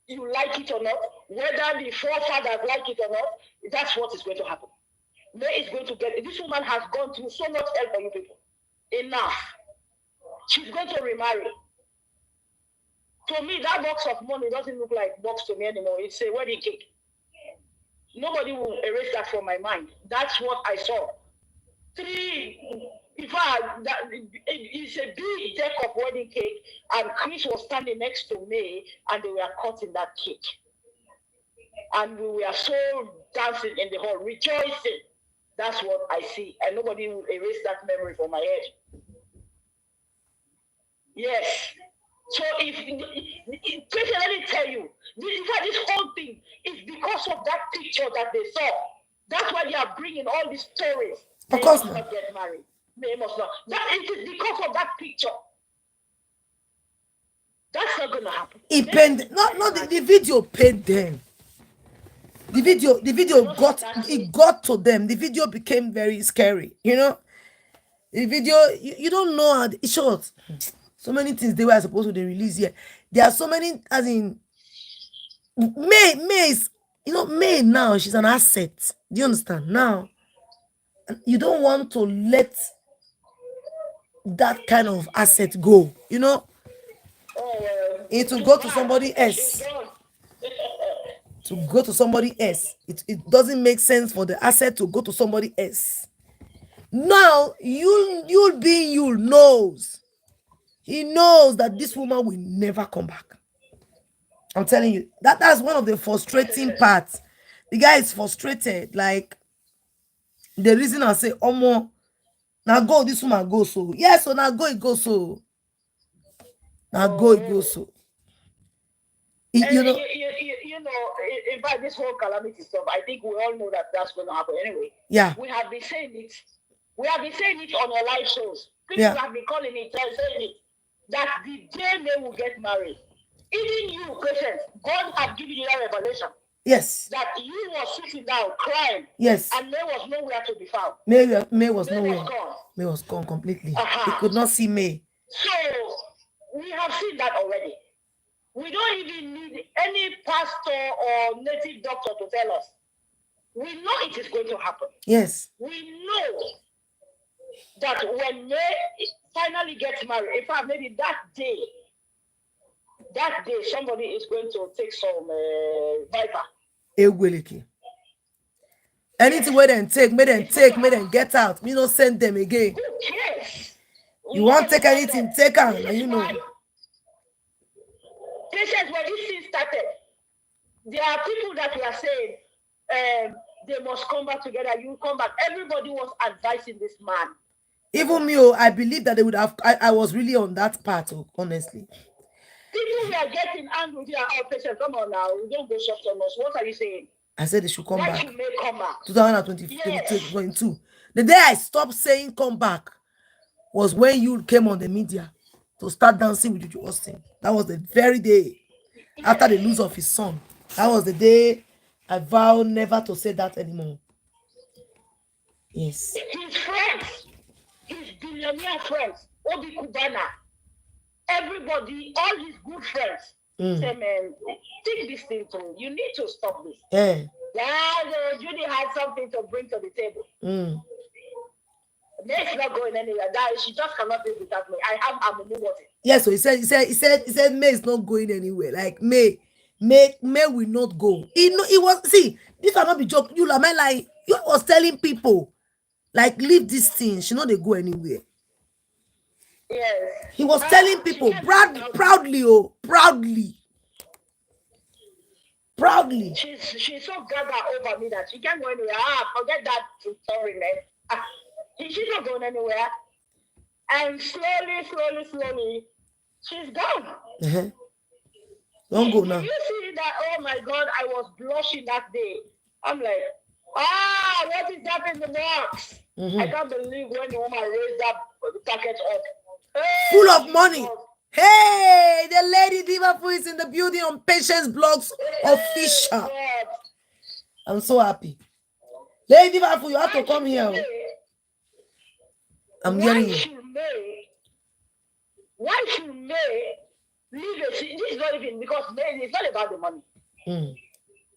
you like it or not, whether the forefathers like it or not. That's what is going to happen. May is going to get it. This woman has gone through so much hell for you people. Enough. She's going to remarry. To me, that box of money doesn't look like box to me anymore. It's a wedding cake. Nobody will erase that from my mind. That's what I saw. In fact, it's a big deck of wedding cake, and Chris was standing next to me, and they were cutting that cake. And we were so dancing in the hall, rejoicing. That's what I see, and nobody will erase that memory from my head. Yes. So if let me tell you, this whole thing is because of that picture that they saw. That's why they are bringing all these stories. Of course They must not. not get married. They must not. That it is because of that picture. That's not gonna happen. It pained. Not the video paid them. The video got to them. The video became very scary. You know, the video you don't know how it's short. So many things they were supposed to release here. There are so many, as in May is, May now she's an asset. Do you understand? Now you don't want to let that kind of asset go. It will go to somebody else. To go to somebody else. It doesn't make sense for the asset to go to somebody else. Now you'll be you knows. He knows that this woman will never come back. I'm telling you, that's one of the frustrating parts. The guy is frustrated. Like, the reason I say, Omo, now go, this woman go so. Yes, so now go, it goes so. Now go, it goes so. You know, in fact, this whole calamity stuff, I think we all know that that's going to happen anyway. Yeah. We have been saying it. We have been saying it on our live shows. People have been calling it, saying it, that the day they will get married. Even you, Christians, God has given you that revelation. Yes. That you were sitting down crying. Yes. And May was nowhere to be found. May was nowhere. Was gone. May was gone completely. He could not see May. So we have seen that already. We don't even need any pastor or native doctor to tell us. We know it is going to happen. Yes. We know that when May finally gets married, in fact, maybe that day somebody is going to take some Viper. Anything where them take, may them get out. Me not send them again. Who cares? You want to take anything, take out. Patience, when this thing started, there are people that were saying they must come back together. You come back. Everybody was advising this man. Even me, I believe that they would have. I was really on that part, honestly. People were getting angry with our patience. Come on now, we don't go soft on us. What are you saying? I said they should come back. Should May come back? 2022. The day I stopped saying come back was when you came on the media to start dancing with Juju Austin. That was the very day after the lose of his son. That was the day I vowed never to say that anymore. Yes. His friends, his billionaire friends, Obi Kubana, everybody, all his good friends, say, man, take this thing through. You need to stop this. Yeah, Judy had something to bring to the table. May's not going anywhere. She just cannot live without me. I'm a new water. Yes, so he said May is not going anywhere. Like May will not go. It was, see, this will not be joke. You like you was telling people, like, leave this thing. She not they go anywhere. Yes. He was telling people proudly. She's so gaga over me that she can't go anywhere. Forget that story, man. She's not going anywhere. And slowly, she's gone. Don't go now. Did you see that? Oh my God, I was blushing that day. I'm like, what is that in the box? I can't believe when the woman raised that packet up. Hey, full of money. Hey, the lady Liverpool is in the building on Patience Blogs official. God. I'm so happy. Lady Liverpool, you have to come here. I'm hearing you. Why should May leave it? This is not even because May, it's not about the money.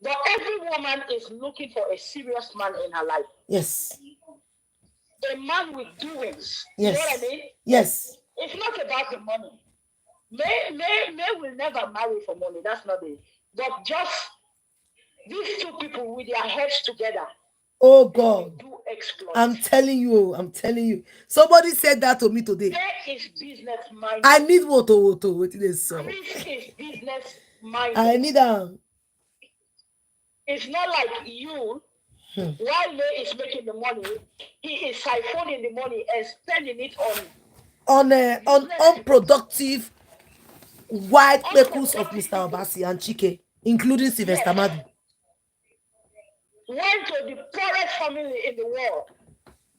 But every woman is looking for a serious man in her life. Yes. A man with doings. Yes. You know what I mean? Yes. It's not about the money. May will never marry for money. That's not it. But just these two people with their heads together. Oh God. Do exploits. I'm telling you. Somebody said that to me today. There is business minded. I need water. What it is so. Chris is business minded. I need a. It's not like you. While May is making the money, he is siphoning the money and spending it on unproductive white peoples of Mr. Obasi and Chike, including Sylvester Madu. Went to the poorest family in the world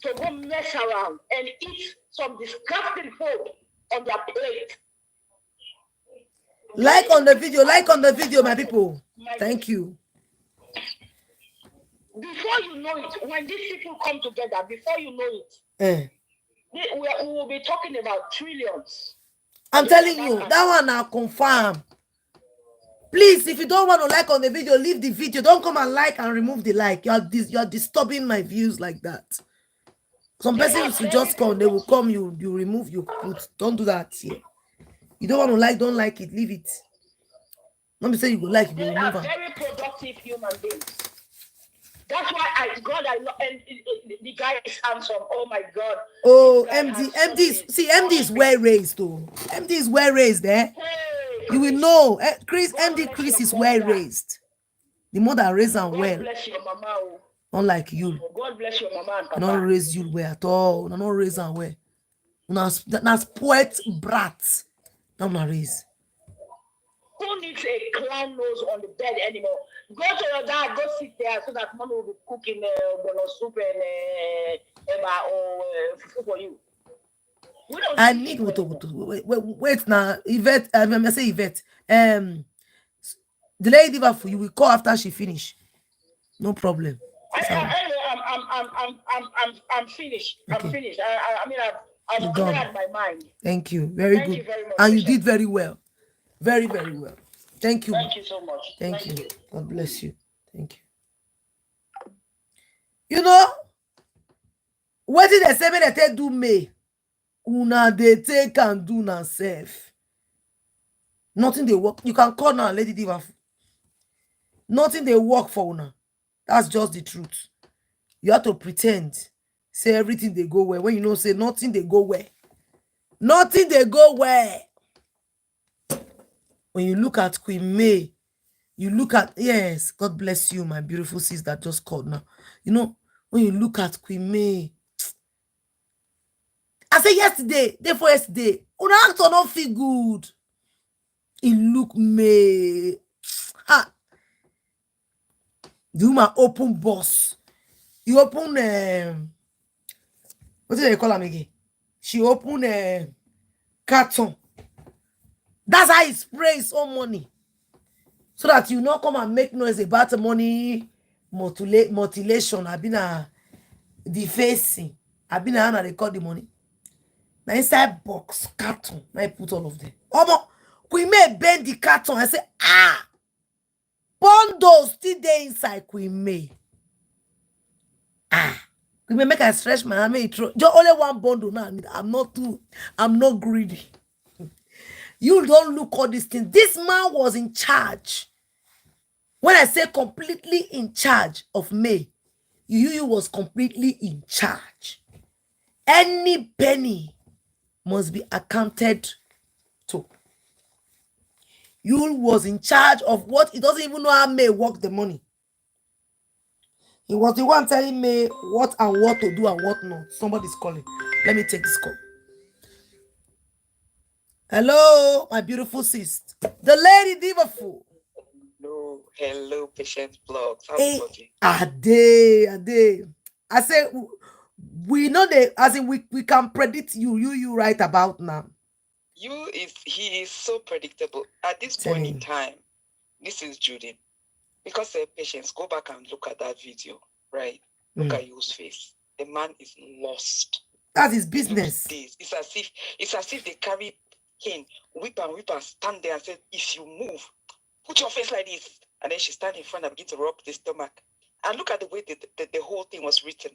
to go mess around and eat some disgusting food on their plate. Like on the video, my people. Thank you. Before you know it, when these people come together, before you know it, we will be talking about trillions. I'm telling you, that one I confirm. Please, if you don't want to like on the video, leave the video. Don't come and like and remove the like. You're disturbing my views like that. Some persons will just come, they will come, you remove, you put. Don't do that here. You don't want to like, don't like it, leave it. Let me say you go like, you they remove are very productive human beings. That's why I love, and the guy is handsome. Oh my God. Oh, MD is well raised though. MD is well raised there. Hey, you will know. MD Chris is well raised. The mother raised him well. God bless your mama. Unlike you. God bless your mama and papa. Not raise you well at all. Not raise him well. That's poet brats. Not raise. Who needs a clown nose on the bed anymore? Go to your dad, go sit there so that mom will be cooking bono soup and eba or fufu for you. I need wait now. Yvette, I say Yvette. The lady for you will call after she finish. No problem. I'm finished. Okay. I'm finished. I mean, I've cleared my mind. Thank you. Very good. You very much, and you did very well. Very, very well. Thank you. Thank you so much. Thank you. God bless you. Thank you. You know, what did they say when they do me? Una they take and do na self. Nothing they work. You can call now, Lady Diva. Nothing they work for una. That's just the truth. You have to pretend. Say everything they go well. When you know, say nothing they go well. Nothing they go well. When you look at Queen May, you look at, yes, God bless you, my beautiful sis that just called now. You know, when you look at Queen May, I say yesterday, day for yesterday, una actor don't feel good. It look May. Ha. The woman open boss. You open, what do they call him again? She open carton. That's how he sprays all money. So that you not come and make noise about the money mutilation. I've been defacing. I've been a record the money. Now inside box, carton. Now I put all of them. Queen May bend the carton and say, bundles still there inside Queen May. Queen May make I stretch my arm. Just only one bundle now. I'm not greedy. You don't look all these things. This man was in charge. When I say completely in charge of May, you was completely in charge. Any penny must be accounted to. You was in charge of what? He doesn't even know how May work the money. He was the one telling me what and what to do and what not. Somebody's calling. Let me take this call. Hello, my beautiful sis. The Lady Diva Fool. Hello, Patient Blog. Hey, Ade. I say we know that as in we can predict you right about now. He is so predictable. At this point in time, this is Judy. Because patients, go back and look at that video, right? Look at Yu's face. The man is lost. That's his business. It's as if they carry cane, whip and stand there and say, if you move, put your face like this. And then she stand in front and begin to rub the stomach. And look at the way the whole thing was written.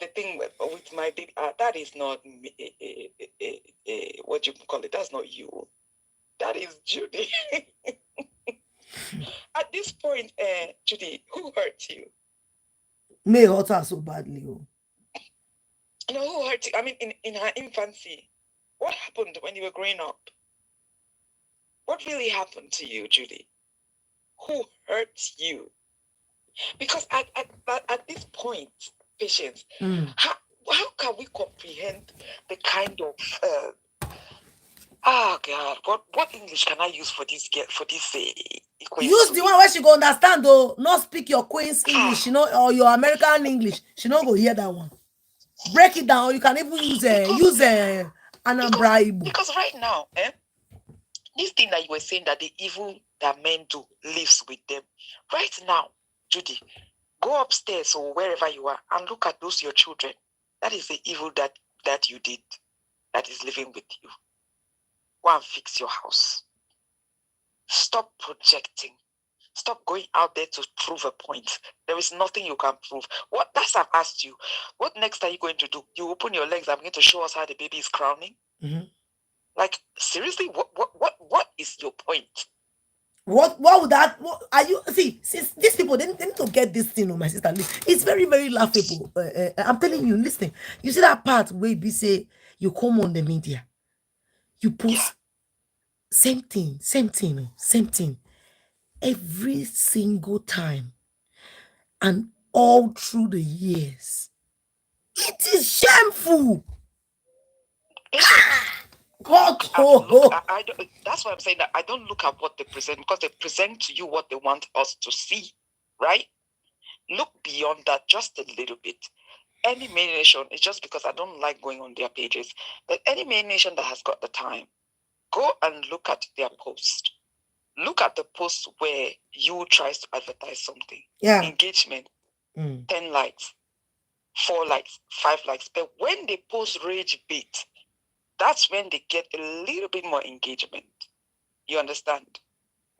The thing with my baby, that is not what you call it. That's not you. That is Judy. At this point, Judy, who hurt you? May hurt her so badly. Oh. No, who hurt you? I mean, in her infancy, what happened when you were growing up? What really happened to you, Judy? Who hurt you? Because at this point, Patience, how can we comprehend the kind of God, what English can I use for this equation? Use the one where she go understand though, not speak your Queen's English, or your American English. She not go hear that one. Break it down. You can even use Anambra Igbo. Because right now, this thing that you were saying, that the evil that men do lives with them. Right now, Judy, go upstairs or wherever you are and look at those your children. That is the evil that you did, that is living with you. Go and fix your house. Stop projecting. Stop going out there to prove a point. There is nothing you can prove. That's I've asked you. What next are you going to do? You open your legs. I'm going to show us how the baby is crowning. Mm-hmm. Like, seriously, what is your point? What would that? What are you? See, since these people they need to get this thing on, my sister. It's very, very laughable. I'm telling you, listen. You see that part where you say you come on the media, you post same thing, every single time, and all through the years. It is shameful. God, I don't, that's why I'm saying that I don't look at what they present, because they present to you what they want us to see, right? Look beyond that just a little bit. Any main nation, it's just because I don't like going on their pages, but any main nation that has got the time, go and look at their post. Look at the post where you tries to advertise something. Yeah. Engagement, 10 likes, 4 likes, 5 likes. But when they post rage bait, that's when they get a little bit more engagement. You understand?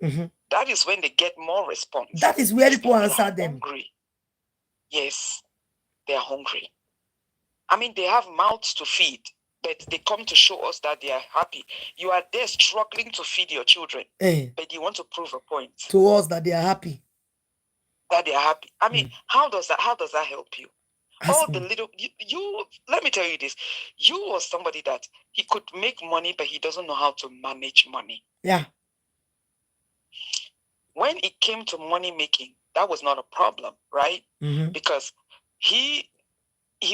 Mm-hmm. That is when they get more response. That is where people answer them. Hungry. Yes, they are hungry. I mean, they have mouths to feed, but they come to show us that they are happy. You are there struggling to feed your children, but you want to prove a point to us that they are happy. That they are happy. I mean, how does that help you? All the little you let me tell you this. You was somebody that he could make money, but he doesn't know how to manage money. Yeah. When it came to money making, that was not a problem, right? Mm-hmm. Because he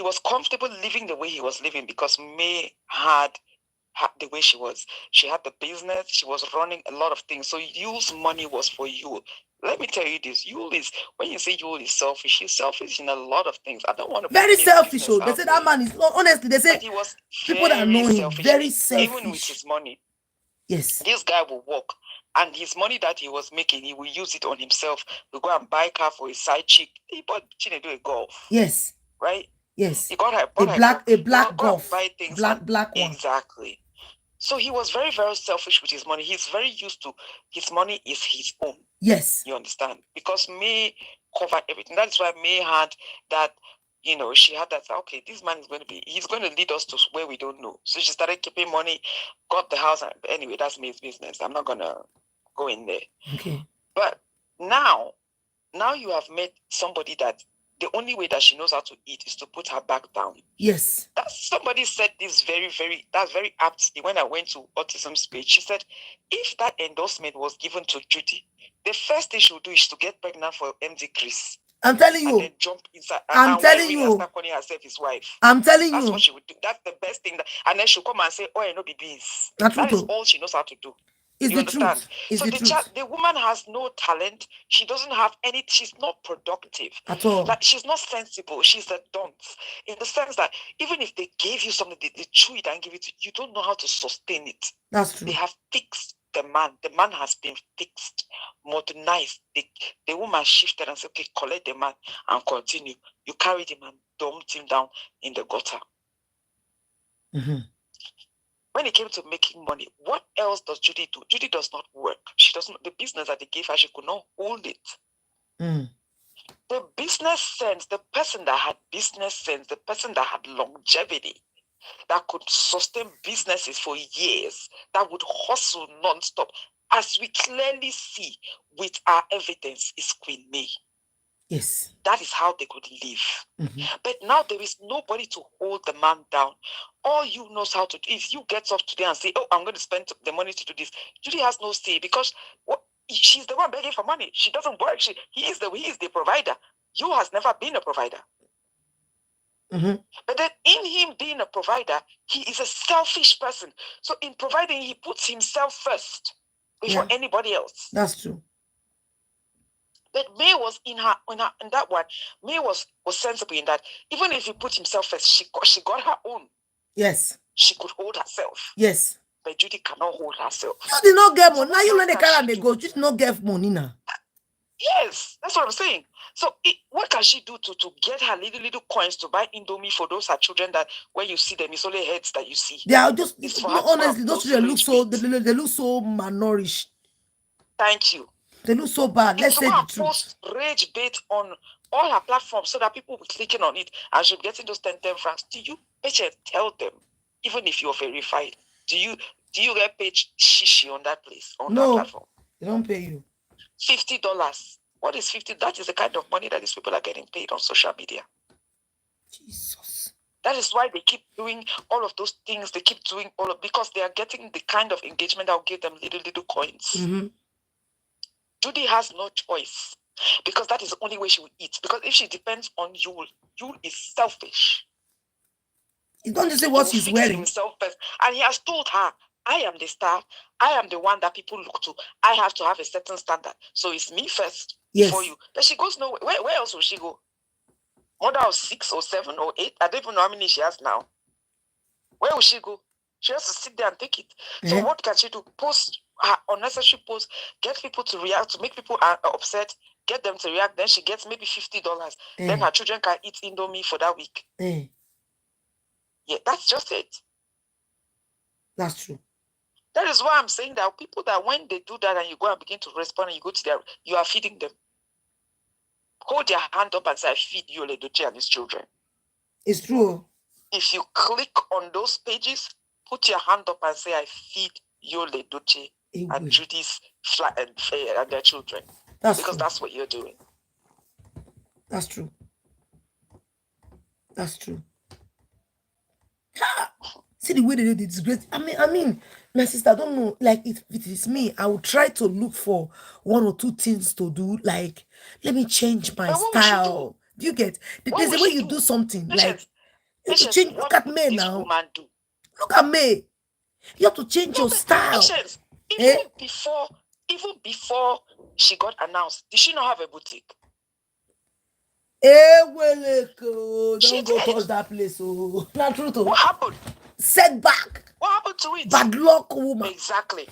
was comfortable living the way he was living, because May had the way she was. She had the business, she was running a lot of things. So Yule's money was for Yule. Let me tell you this, Yule is, when you say Yule is selfish, he's selfish in a lot of things. I don't want to very selfish. They say that man is, honestly, they say he was people that know him, very selfish. Even with his money. Yes. This guy will work, and his money that he was making, he will use it on himself. He'll go and buy a car for his side chick. He bought Chinedu a Golf. Yes. Right? Yes. He got her a black Golf. Buy things black one. Exactly. So he was very, very selfish with his money. He's very used to his money is his own. Yes. You understand? Because May covered everything. That's why May had that, she had that, okay, this man he's going to lead us to where we don't know. So she started keeping money, got the house. Anyway, that's May's business. I'm not going to go in there. Okay. But now you have met somebody that the only way that she knows how to eat is to put her back down. Yes. Somebody said this very aptly when I went to Autism's page. She said, if that endorsement was given to Judy, the first thing she would do is to get pregnant for MD Chris. I'm telling you. And then jump inside. I'm telling you. And start calling herself his wife. I'm telling you. That's what she would do. That's the best thing. And then she'll come and say, oh, I know be beans. That is all she knows how to do. It's the truth. So the woman has no talent. She doesn't have any. She's not productive at all. Like, she's not sensible. She's a dunce in the sense that even if they gave you something, they chew it and give it to you, you don't know how to sustain it. That's true. They have fixed the man. The man has been fixed, modernized. The woman shifted and said, okay, collect the man and continue. You carried him and dumped him down in the gutter. Mm-hmm. when it came to making money, what else does Judy do? Judy does not work. She doesn't. The business that they gave her, she could not hold it. The business sense, the person that had business sense, the person that had longevity, that could sustain businesses for years, that would hustle non-stop, as we clearly see with our evidence, is Queen May. Yes. That is how they could live. But now there is nobody to hold the man down. All you knows how to do is you get up today and say, oh, I'm going to spend the money to do this. Judy has no say because she's the one begging for money. She doesn't work. He is the provider. You has never been a provider. But then in him being a provider, he is a selfish person. So in providing, he puts himself first before anybody else. That's true. But May was in that one. May was sensible in that even if he put himself first, she got her own. Yes. She could hold herself. Yes. But Judy cannot hold herself. You did not get money. Now you let the car they go. You did not get money now. Yes, that's what I'm saying. So what can she do to get her little coins to buy Indomie for those her children that when you see them, it's only heads that you see? They are just honestly, those children look so they look so malnourished. Thank you. They look so bad. Let's say the truth. Post rage bait on all her platforms so that people will be clicking on it and she'll be getting those 10 francs. Do you tell them, even if you're verified, do you get paid shishi on that place, on that platform? They don't pay you. $50. What is 50? That is the kind of money that these people are getting paid on social media. Jesus. That is why they keep doing all of those things. They keep doing because they are getting the kind of engagement that will give them little coins. Judy has no choice because that is the only way she will eat. Because if she depends on Yul is selfish. You don't just say what she's wearing. Himself first. And he has told her, I am the star. I am the one that people look to. I have to have a certain standard. So it's me first before you. But she goes nowhere. Where else will she go? Mother of 6 or 7 or 8. I don't even know how many she has now. Where will she go? She has to sit there and take it. So what can she do? Post her unnecessary posts, get people to react, to make people upset, get them to react. Then she gets maybe $50. Then her children can eat Indomie for that week. Yeah, that's just it. That's true. That is why I'm saying that people that when they do that and you go and begin to respond and you go to you are feeding them. Hold your hand up and say, I feed you, Edochie and his children. It's true. If you click on those pages, put your hand up and say, I feed you, Edochie and Judy's and their children. That's what you're doing. That's true. That's true. See the way they did it's great. I mean, my sister, I don't know. Like, if it is me, I will try to look for 1 or 2 things to do. Like, let me change my style. Do you get? There's a way you do something. Like, you have to change. Look at me now. Look at me. You have to change your style. Even before she got announced, did she not have a boutique? Don't go touch that place. Oh, not true. What happened? Setback. What happened to it? Bad luck, woman. Exactly.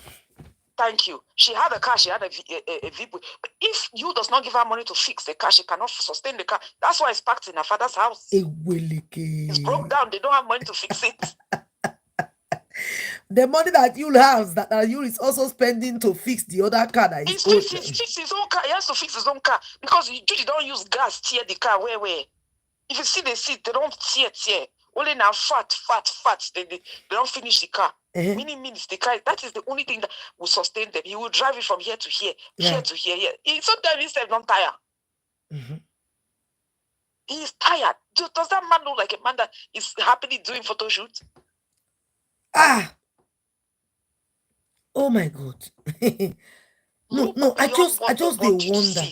Thank you. She had a car. She had a VIP. But if you does not give her money to fix the car, she cannot sustain the car. That's why it's parked in her father's house. It's broke down. They don't have money to fix it. The money that you'll have, that you is also spending to fix the other car that is old. He fixed his own car. He has to fix his own car because you don't use gas tear the car. Where? If you see the seat, they don't tear. Only now fat. They don't finish the car. Means the car. That is the only thing that will sustain them. He will drive it from here to here, here to here. Sometimes he don't tire. He is tired. Does that man look like a man that is happily doing photo shoot? Oh my God. No, I just they wonder.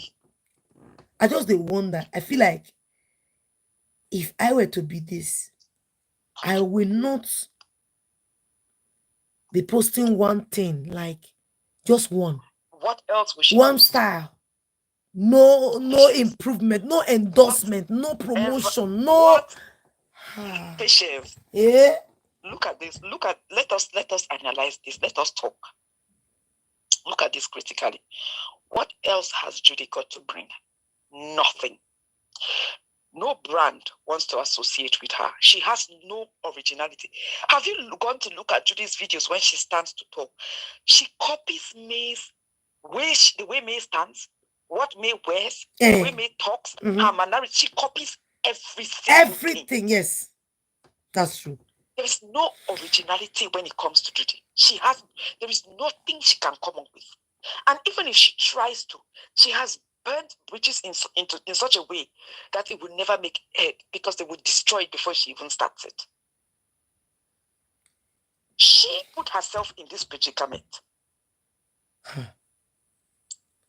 I just they wonder. I feel like if I were to be this, I will not be posting one thing, like just one. What else will she one style? No improvement, no endorsement, no promotion, no patience. Yeah. Look at this. Let us analyze this. Let us talk. Look at this critically. What else has Judy got to bring? Nothing. No brand wants to associate with her. She has no originality. Have you gone to look at Judy's videos when she stands to talk? She copies May's the way May stands, what May wears, the way May talks, her manner. She copies everything. Everything, yes. That's true. There is no originality when it comes to Judy. There is nothing she can come up with. And even if she tries to, she has burnt bridges in such a way that it will never make head because they will destroy it before she even starts it. She put herself in this predicament.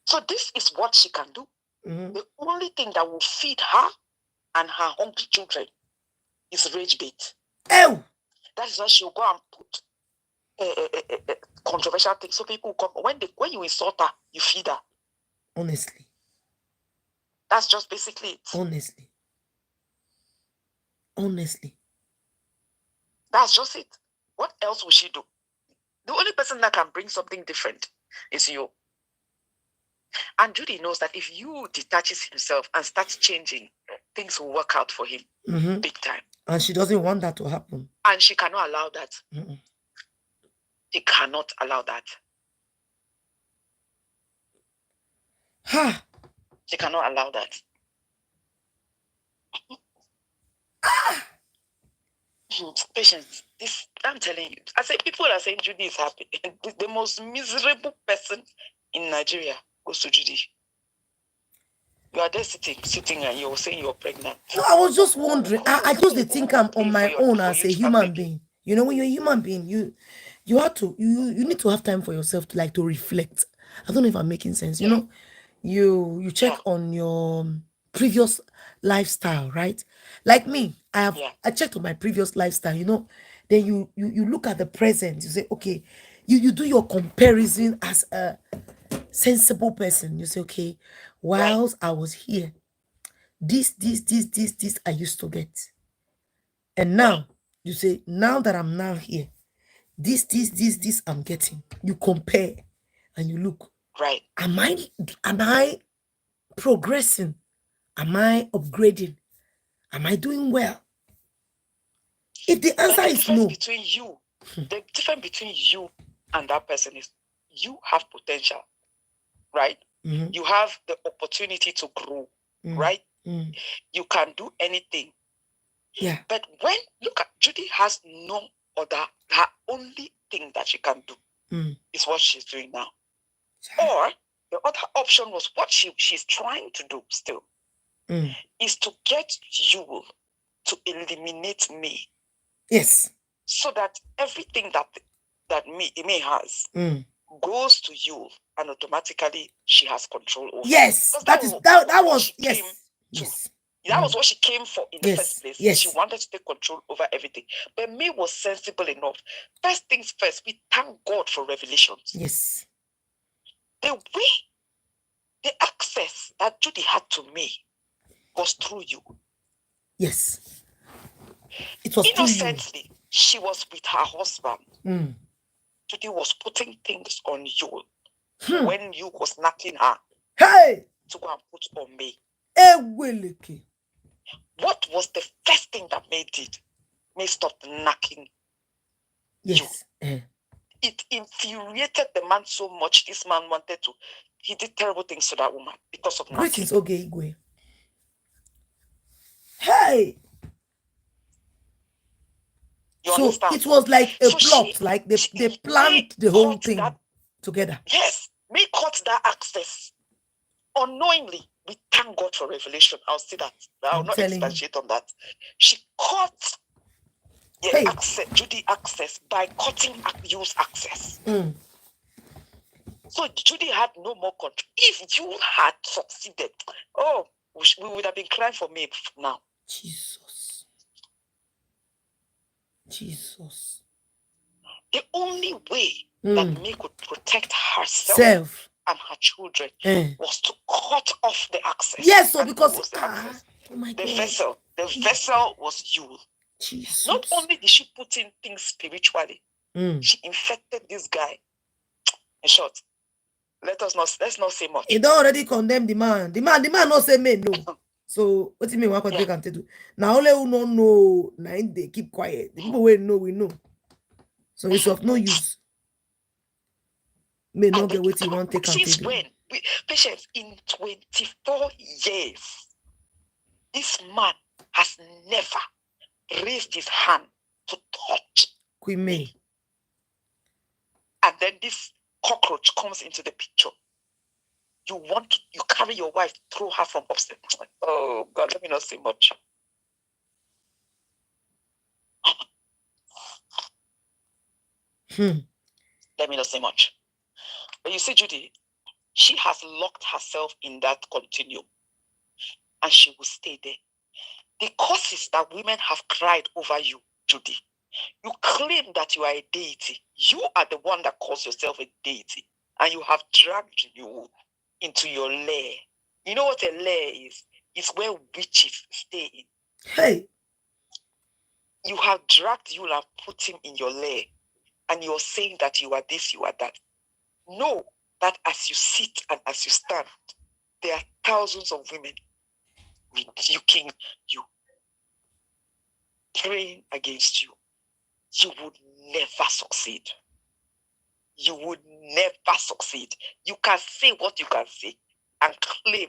So this is what she can do. The only thing that will feed her and her hungry children is rage bait. Oh! That is why she'll go and put controversial things. So people come when you insult her, you feed her. Honestly. That's just basically it. Honestly. That's just it. What else will she do? The only person that can bring something different is you. And Judy knows that if you detaches himself and starts changing, things will work out for him big time. And she doesn't want that to happen. And she cannot allow that. She cannot allow that. She cannot allow that. Patience. I'm telling you. I say people are saying Judy is happy. The most miserable person in Nigeria goes to Judy. You are there sitting and you're saying you're pregnant. No, I was just wondering. I just think I'm on my own as a human being. You know, when you're a human being, you have to you need to have time for yourself to reflect. I don't know if I'm making sense. You know, you check on your previous lifestyle, right? Like me, I checked on my previous lifestyle, you know. Then you look at the present, you say, okay, you do your comparison as a sensible person. You say, okay, whilst I was here, this I used to get. And now you say, now that I'm now here, this I'm getting. You compare and you look. Right. Am I progressing? Am I upgrading? Am I doing well? If the answer is no, the difference between you and that person is you have potential, right? You have the opportunity to grow, right? You can do anything. Yeah. But look at Judy has no other, her only thing that she can do is what she's doing now. Or the other option was what she's trying to do still is to get you to eliminate me. Yes. So that everything that me has goes to you and automatically she has control over. Yes. That was what she came for in the first place. Yes. She wanted to take control over everything. But me was sensible enough. First things first, we thank God for revelations. Yes. The access that Judy had to me was through you. Yes. It was innocently. She was with her husband. Judy was putting things on you when you was knocking her. Hey! To go and put on me. Eweleke. What was the first thing that May did? May stopped knocking. Yes. It infuriated the man so much. This man he did terrible things to that woman because of knocking. Greetings, Oge Igwe. Hey! So it was like a plot, like they planned the whole thing together. Yes, May cut that access unknowingly. We thank God for revelation. I'll say that. I'll not expatiate on that. She cut Judy access by cutting Yu's access. So Judy had no more control. If you had succeeded, we would have been crying for May now. Jesus. The only way that May could protect herself and her children was to cut off the access. Yes, so because the vessel was you. Jesus. Not only did she put in things spiritually, she infected this guy. In short, let's not say much. He don't already condemn the man. The man not say men no. So what do you mean? What Yeah. they can do? Now only who don't know, now they keep quiet. The people we know, we know. So it's of no use. May not get what you want take and Since do. when? Patience, in 24 years, this man has never raised his hand to touch Queen May. And then this cockroach comes into the picture. You carry your wife, throw her from upstairs. Oh God, let me not say much. Let me not say much. But you see, Judy, she has locked herself in that continuum, and she will stay there. The causes that women have cried over you, Judy, you claim that you are a deity. You are the one that calls yourself a deity, and you have dragged you into your lair. You know what a lair is? It's where witches stay in. Hey. You have dragged you and put him in your lair, and you're saying that you are this, you are that. Know that as you sit and as you stand, there are thousands of women rebuking you, praying against you. You would never succeed. You would never succeed. You can say what you can say and claim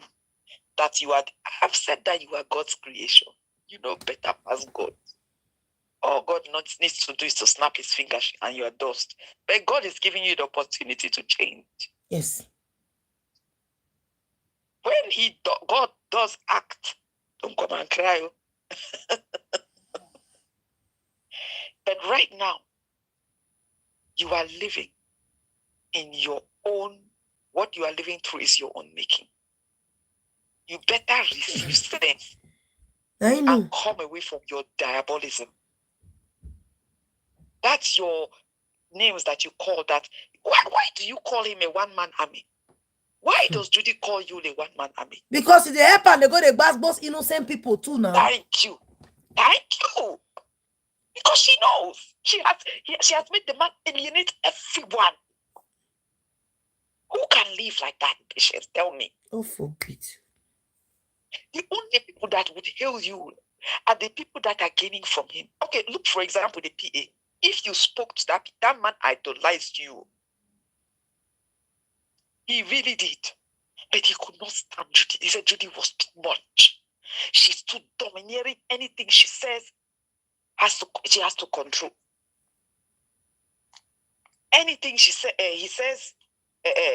that you are. I've said that you are God's creation. You know better as God. All God needs to do is to snap his fingers and you are dust. But God is giving you the opportunity to change. Yes. When God does act, don't come and cry. But right now, you are living in your own, what you are living through is your own making. You better receive sense and come away from your diabolism. That's your names that you call that. Why do you call him a one-man army? Why does Judy call you a one-man army? Because they help and they go to bash boss innocent people too now. Thank you. Because she knows. She has made the man alienate everyone. Who can live like that, Patience? Tell me. Oh, forbid. The only people that would hail you are the people that are gaining from him. Okay, look, for example, the PA. If you spoke to that man idolized you. He really did. But he could not stand Judy. He said Judy was too much. She's too domineering. Anything she says, she has to control. Anything she says,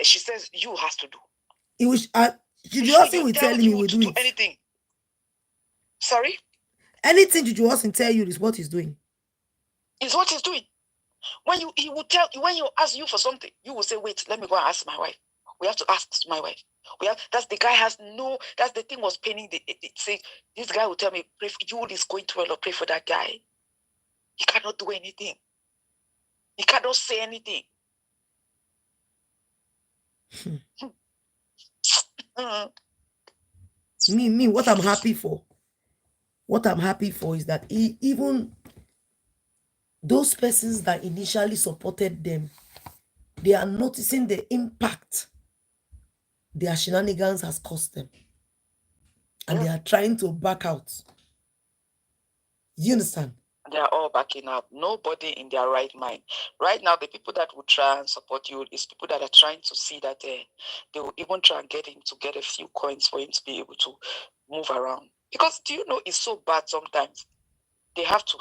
she says, you has to do. It was, Juju Austin will tell him he will do it. Anything. Sorry? Anything Juju Austin tell you is what he's doing. Is what he's doing. When he will tell you, when you ask you for something, you will say, wait, let me go and ask my wife. We have to ask my wife. That's the guy has no, that's the thing was paining say, this guy will tell me, pray for you is going to well or pray for that guy. He cannot do anything. He cannot say anything. Me, what I'm happy for is that even those persons that initially supported them, they are noticing the impact their shenanigans has cost them. And they are trying to back out. You understand? They are all backing up. Nobody in their right mind. Right now, the people that will try and support you is people that are trying to see that they will even try and get him to get a few coins for him to be able to move around. Because do you know it's so bad sometimes? They have to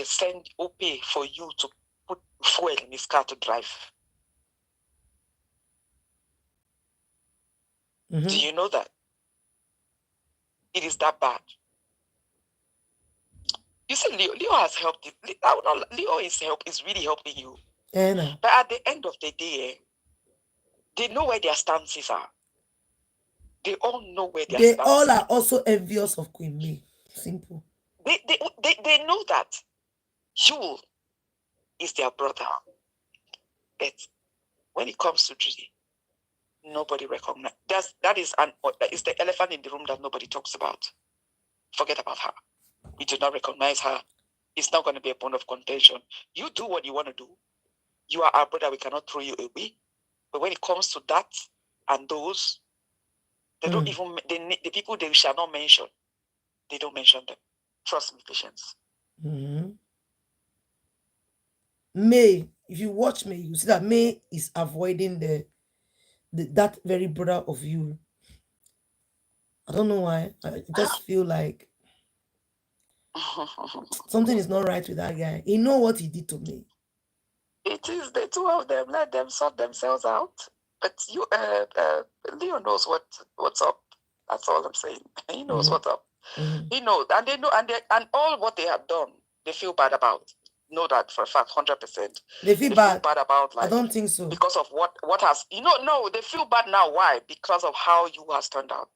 send OP for you to put fuel in his car to drive. Mm-hmm. Do you know that? It is that bad. You see, Leo has helped you. Leo is really helping you. Yeah, but at the end of the day, they know where their stances are. They all know where their stances are. They all are also envious of Queen May. Simple. They know that Jewel is their brother. But when it comes to Judy, nobody recognizes. That is the elephant in the room that nobody talks about. Forget about her. We do not recognize her. It's not going to be a point of contention. You do what you want to do. You are our brother. We cannot throw you away. But when it comes to that and those, They don't even, the people they shall not mention, they don't mention them. Trust me, Patience. May, if you watch May, you see that May is avoiding that very brother of you. I don't know why. I just feel like something is not right with that guy. He know what he did to me. It is the two of them. Let them sort themselves out. But you, Leo knows what's up. That's all I'm saying. He knows what's up. He knows, and they know, and all what they have done, they feel bad about. Know that for a fact, 100%. They feel bad about, like, I don't think so. Because of what has, no, they feel bad now. Why? Because of how you has turned out.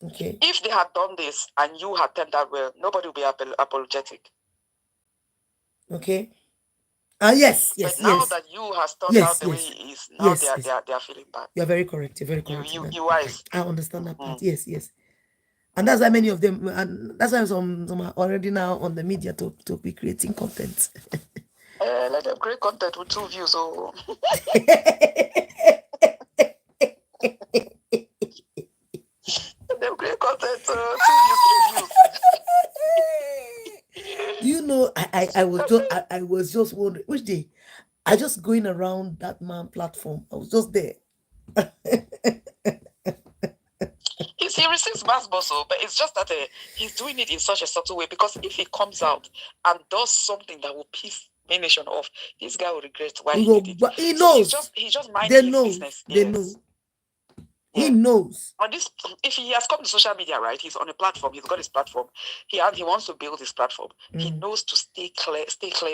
Okay. If they had done this and you had turned out well, nobody would be apologetic. Okay. Yes. But now that you has turned out the way it is, now they are feeling bad. You're very correct. You're very correct. You wise. I understand that part. Yes. And that's why many of them, and that's why some are already now on the media to be creating content. Let them create content with 2 views. So. They'll create content 2 views, 3 views. You know, I was just wondering which day. I just going around that man platform. I was just there. He receives mass bustle, but it's just that he's doing it in such a subtle way, because if he comes out and does something that will piss the nation off, this guy will regret why he did it. But he knows. So he's just minding his business. They know. He knows. On this, if he has come to social media, right? He's on a platform. He's got his platform. He wants to build his platform. He knows to stay clear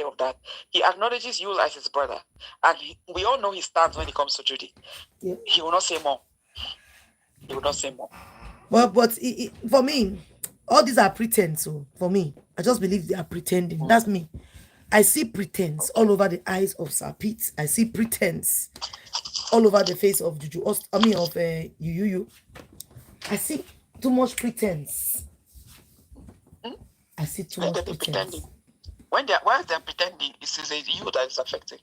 of that. He acknowledges you as his brother, and we all know his stance when it comes to Judy. Yeah. He will not say more. He will not say more. But for me, all these are pretense. So for me, I just believe they are pretending. That's me. I see pretense all over the eyes of Sir Pete. I see pretense all over the face of Juju. Of you. I see too much pretense. I see too much pretense. Pretending. While they're pretending, it is you that is affected.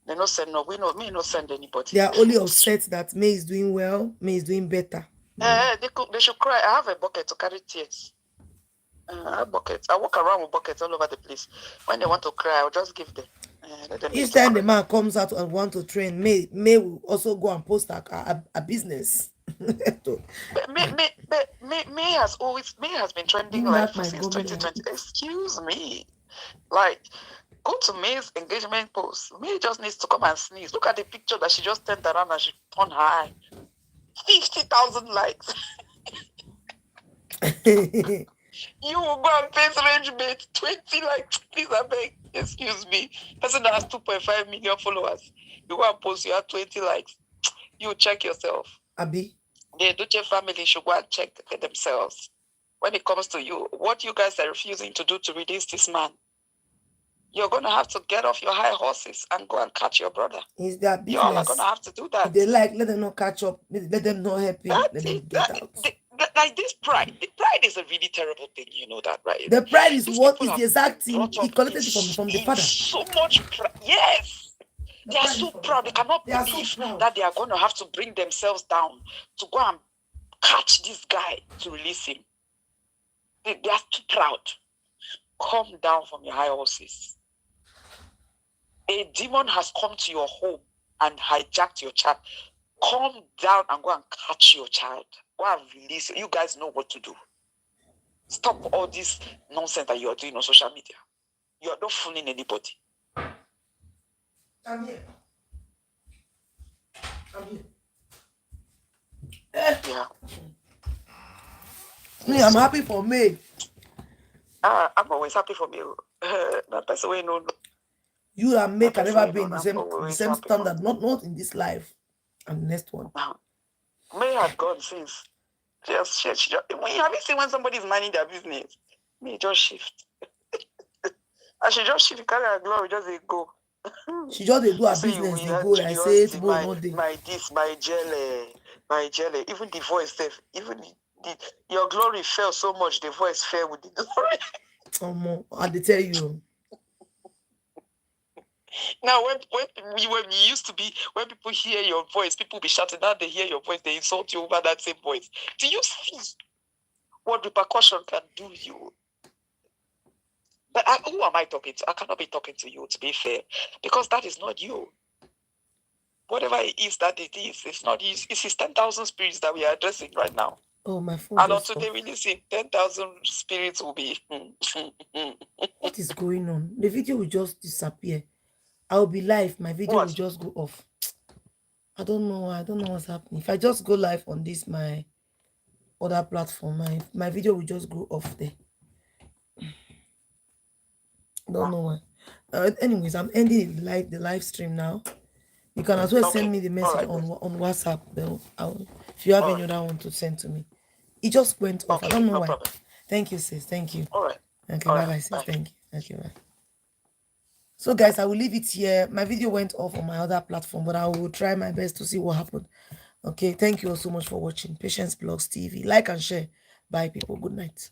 They not send me not send anybody. They are only upset that May is doing well. May is doing better. They should cry. I have a bucket to carry tears. I have buckets. I walk around with buckets all over the place. When they want to cry, I'll just give them. Each time the man comes out and want to train, May will also go and post a business. May has been trending like since 2020. Excuse me. Like, go to May's engagement post. May just needs to come and sneeze. Look at the picture that she just turned around and she turned her eye. 50,000 likes. You will go and face range mate 20 likes. Please, I beg. Excuse me. Person that has 2.5 million followers. You go and post, you have 20 likes. You check yourself. Abi. The Edochie family should go and check themselves. When it comes to you, what you guys are refusing to do to release this man, you're going to have to get off your high horses and go and catch your brother. Is that business? You're not going to have to do that. If they let them not catch up. Let them not help him. Let them get out. Like this pride. The pride is a really terrible thing. You know that, right? The pride is what is the exact thing he collected from the father. So much pride. Yes. They are so proud. They cannot believe that they are going to have to bring themselves down to go and catch this guy to release him. They are too proud. Come down from your high horses. A demon has come to your home and hijacked your child. Come down and go and catch your child. Go and release it. You guys know what to do. Stop all this nonsense that you are doing on social media. You are not fooling anybody. I'm here. Yeah. Me, I'm happy for me. I'm always happy for you. That person we know. You and me can never be in the same standard. Not in this life. And the next one. May had gone since. She just, when you haven't seen when somebody's minding their business, May just shift. And she just shift, carry her glory, just they go. She just they do her business, they go. I say it more one day. My jelly. Even the voice, even your glory fell so much, the voice fell with the glory. I tell you. Now, when you used to be, when people hear your voice, people be shouting. Now they hear your voice, they insult you over that same voice. Do you see what repercussion can do you? But who am I talking to? I cannot be talking to you, to be fair, because that is not you. Whatever it is that it is, it's not you. It's his 10,000 spirits that we are addressing right now. Oh, my phone. And until they release it, 10,000 spirits will be. What is going on? The video will just disappear. I'll be live. My video will just go off. I don't know. I don't know what's happening. If I just go live on this, my other platform, my video will just go off there. Don't know why. Anyways, I'm ending the live stream now. You can as well send me the message on WhatsApp. If you have any other one to send to me. It just went off. I don't know why. Problem. Thank you, sis. Thank you. All right. Okay, bye-bye, sis. Bye. Thank you. Okay, bye. So, guys, I will leave it here. My video went off on my other platform, but I will try my best to see what happened. Okay, thank you all so much for watching. Patience Blogs TV. Like and share. Bye, people. Good night.